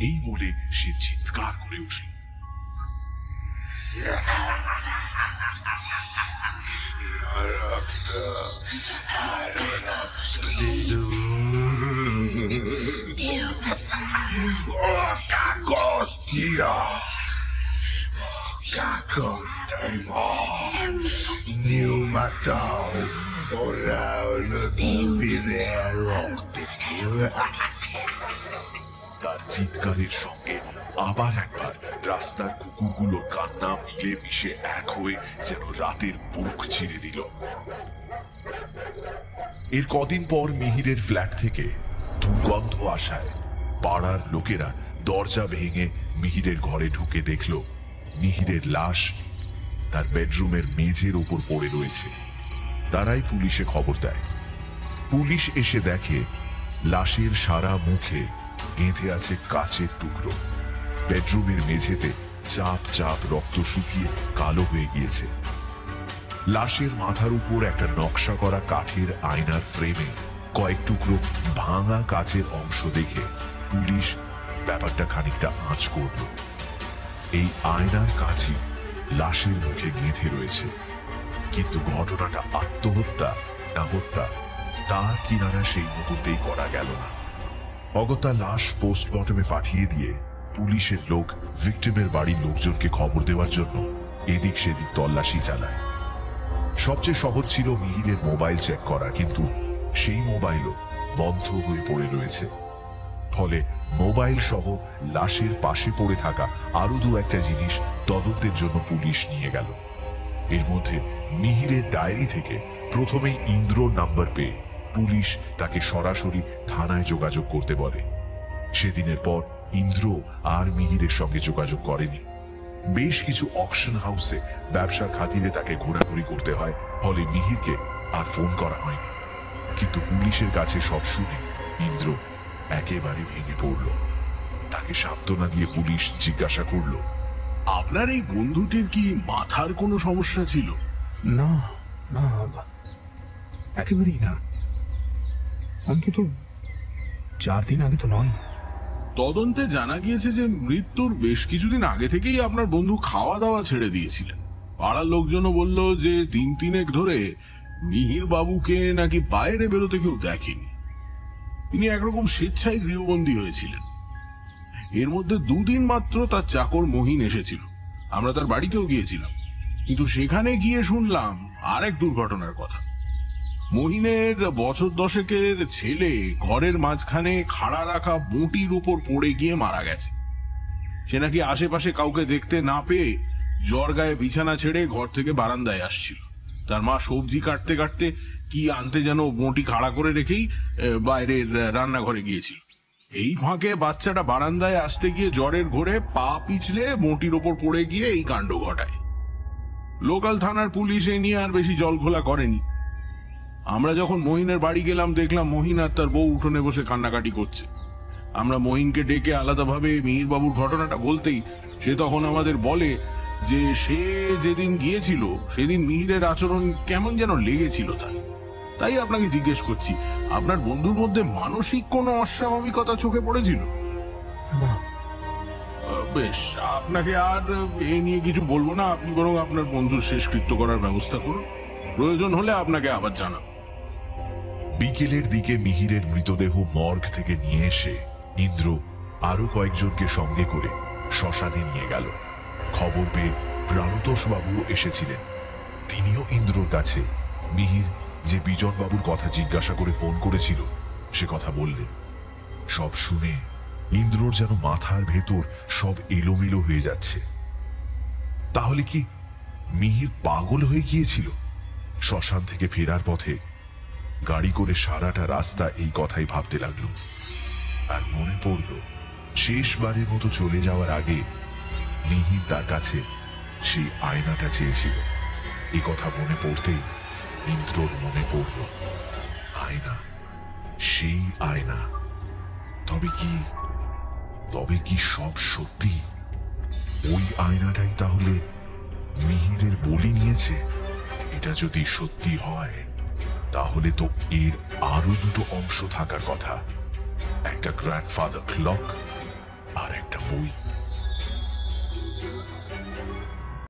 এই বলে সে চিৎকার করে উঠল। তার চিৎকারের সঙ্গে আবার একবার রাস্তার কুকুরগুলোর কান্না মিলে মিশে এক হয়ে যেন রাতের বুক চিরে দিল। এর কদিন পর মিহিরের ফ্ল্যাট থেকে দুর্গন্ধ আসায় পাড়ার লোকেরা দরজা ভেঙে মিহিরের ঘরে ঢুকে দেখল মিহিরের লাশ তার বেডরুমের মেঝের উপর পড়ে রয়েছে। তারাই পুলিশে খবর দেয়। পুলিশ এসে দেখে লাশের সারা মুখে গেঁথে আছে কাচের টুকরো। বেডরুমের মেঝেতে চাপ চাপ রক্ত শুকিয়ে কালো হয়ে গিয়েছে। লাশের মাথার উপর একটা নকশা করা কাঠের আয়নার ফ্রেমে কয়েক টুকরো ভাঙা কাচের অংশ দেখে পুলিশ ব্যাপারটা খানিকটা আঁচ করল। এই আয়নার কাচই লাশের মুখে গেঁথে রয়েছে। কিন্তু ঘটনাটা আত্মহত্যা না হত্যা তার কিনারা সেই মুহূর্তেই করা গেল না। অগত্যা লাশ পোস্টমর্টমে পাঠিয়ে দিয়ে পুলিশের লোক ভিকটিমের বাড়ির লোকজনকে খবর দেওয়ার জন্য এদিক সেদিক তল্লাশি চালায়। সবচেয়ে সহজ ছিল মিহিরের মোবাইল চেক করা, কিন্তু সেই মোবাইলও বন্ধ হয়ে পড়ে রয়েছে। ফলে মোবাইল সহ লাশের পাশে পড়ে থাকা আরো দু একটা জিনিস তদন্তের জন্য পুলিশ নিয়ে গেল। এর মধ্যে মিহিরের ডায়েরি থেকে প্রথমেই ইন্দ্রর নাম্বার পেয়ে পুলিশ তাকে সরাসরি থানায় যোগাযোগ করতে বলে। সেদিনের পর ইন্দ্র আর মিহিরের সঙ্গে যোগাযোগ করেনি। বেশ কিছু অকশন হাউসে ব্যবসার খাতিরে তাকে ঘোরাঘুরি করতে হয়, ফলে মিহিরকে আর ফোন করা হয়নি। কিন্তু পুলিশের কাছে সব শুনে ইন্দ্র একেবারে ভেঙে পড়ল। তাকে সান্ত্বনা দিয়ে পুলিশ জিজ্ঞাসা করল, আপনার এই বন্ধুটির কি মাথার কোনো সমস্যা ছিল? না না, একেবারেই না। অন্তত 4 দিন আগে তো নয়। তদন্তে জানা গিয়েছে যে মৃত্যুর বেশ কিছুদিন আগে থেকেই আপনার বন্ধু খাওয়া দাওয়া ছেড়ে দিয়েছিলেন। পাড়ার লোকজনও বলল যে 3 ধরে মিহির বাবুকে নাকি বাইরে বেরোতে কেউ দেখেনি। তিনি একরকম স্বেচ্ছায় গৃহবন্দী হয়েছিলেন। এর মধ্যে 2 দিন মাত্র তার চাকর মহিন এসেছিল। আমরা তার বাড়িতেও গিয়েছিলাম, কিন্তু সেখানে গিয়ে শুনলাম আরেক দুর্ঘটনার কথা। মহিনের বছর 10-এর ছেলে ঘরের মাঝখানে খাড়া রাখা বঁটির উপর পড়ে গিয়ে মারা গেছে। সে নাকি আশেপাশে কাউকে দেখতে না পেয়ে জ্বর গায়ে বিছানা ছেড়ে ঘর থেকে বারান্দায় আসছিল। তার মা সবজি কাটতে কাটতে কি আনতে যেন বঁটি খাড়া করে রেখেই বাইরের রান্নাঘরে গিয়েছিল। এই ফাঁকে বাচ্চাটা বারান্দায় আসতে গিয়ে জ্বরের ঘোরে পা পিছলে বঁটির ওপর পড়ে গিয়ে এই কাণ্ড ঘটায়। লোকাল থানার পুলিশ এ নিয়ে আর বেশি জলঘোলা করেনি। আমরা যখন মহিনের বাড়ি গেলাম, দেখলাম মহিন আর তার বউ উঠোনে বসে কান্নাকাটি করছে। আমরা মহিনকে ডেকে আলাদাভাবে মিহির বাবুর ঘটনাটা বলতেই সে তখন আমাদের বলে যে সে যেদিন গিয়েছিল সেদিন মিহিরের আচরণ কেমন যেন লেগেছিল তার। তাই আপনাকে জিজ্ঞেস করছি, আপনার বন্ধুর মধ্যে মানসিক কোনো অস্বাভাবিকতা চোখে পড়েছিল? বেশ, আপনাকে আর এ নিয়ে কিছু বলবো না। আপনি বরং আপনার বন্ধুর শেষকৃত্য করার ব্যবস্থা করুন। প্রয়োজন হলে আপনাকে আবার জানাবো। বিকেলের দিকে মিহিরের মৃতদেহ মর্গ থেকে নিয়ে এসে ইন্দ্র আরো কয়েকজনকে সঙ্গে করে শ্মশানে নিয়ে গেল। খবর পেয়ে প্রাণতোষ বাবু এসেছিলেন। তিনিও ইন্দ্রর কাছে মিহির যে বিজন বাবুর কথা জিজ্ঞাসা করে ফোন করেছিল সে কথা বললেন। সব শুনে ইন্দ্রর যেন মাথার ভেতর সব এলোমেলো হয়ে যাচ্ছে। তাহলে কি মিহির পাগল হয়ে গিয়েছিল? শ্মশান থেকে ফেরার পথে গাড়ি করে সারাটা রাস্তা এই কথাই ভাবতে লাগলো। আর মনে পড়ল শেষবারের মতো চলে যাওয়ার আগে মিহির তার কাছে সেই আয়নাটা চেয়েছিল। এই কথা মনে পড়তেই ইন্দ্রর মনে পড়ল আয়না, সেই আয়না। তবে কি সব সত্যি? ওই আয়নাটাই তাহলে মিহিরের বলি নিয়েছে? এটা যদি সত্যি হয় তাহলে তো এর আরো 2টো অংশ থাকার কথা, একটা গ্র্যান্ডফাদার ক্লক আর একটা বই।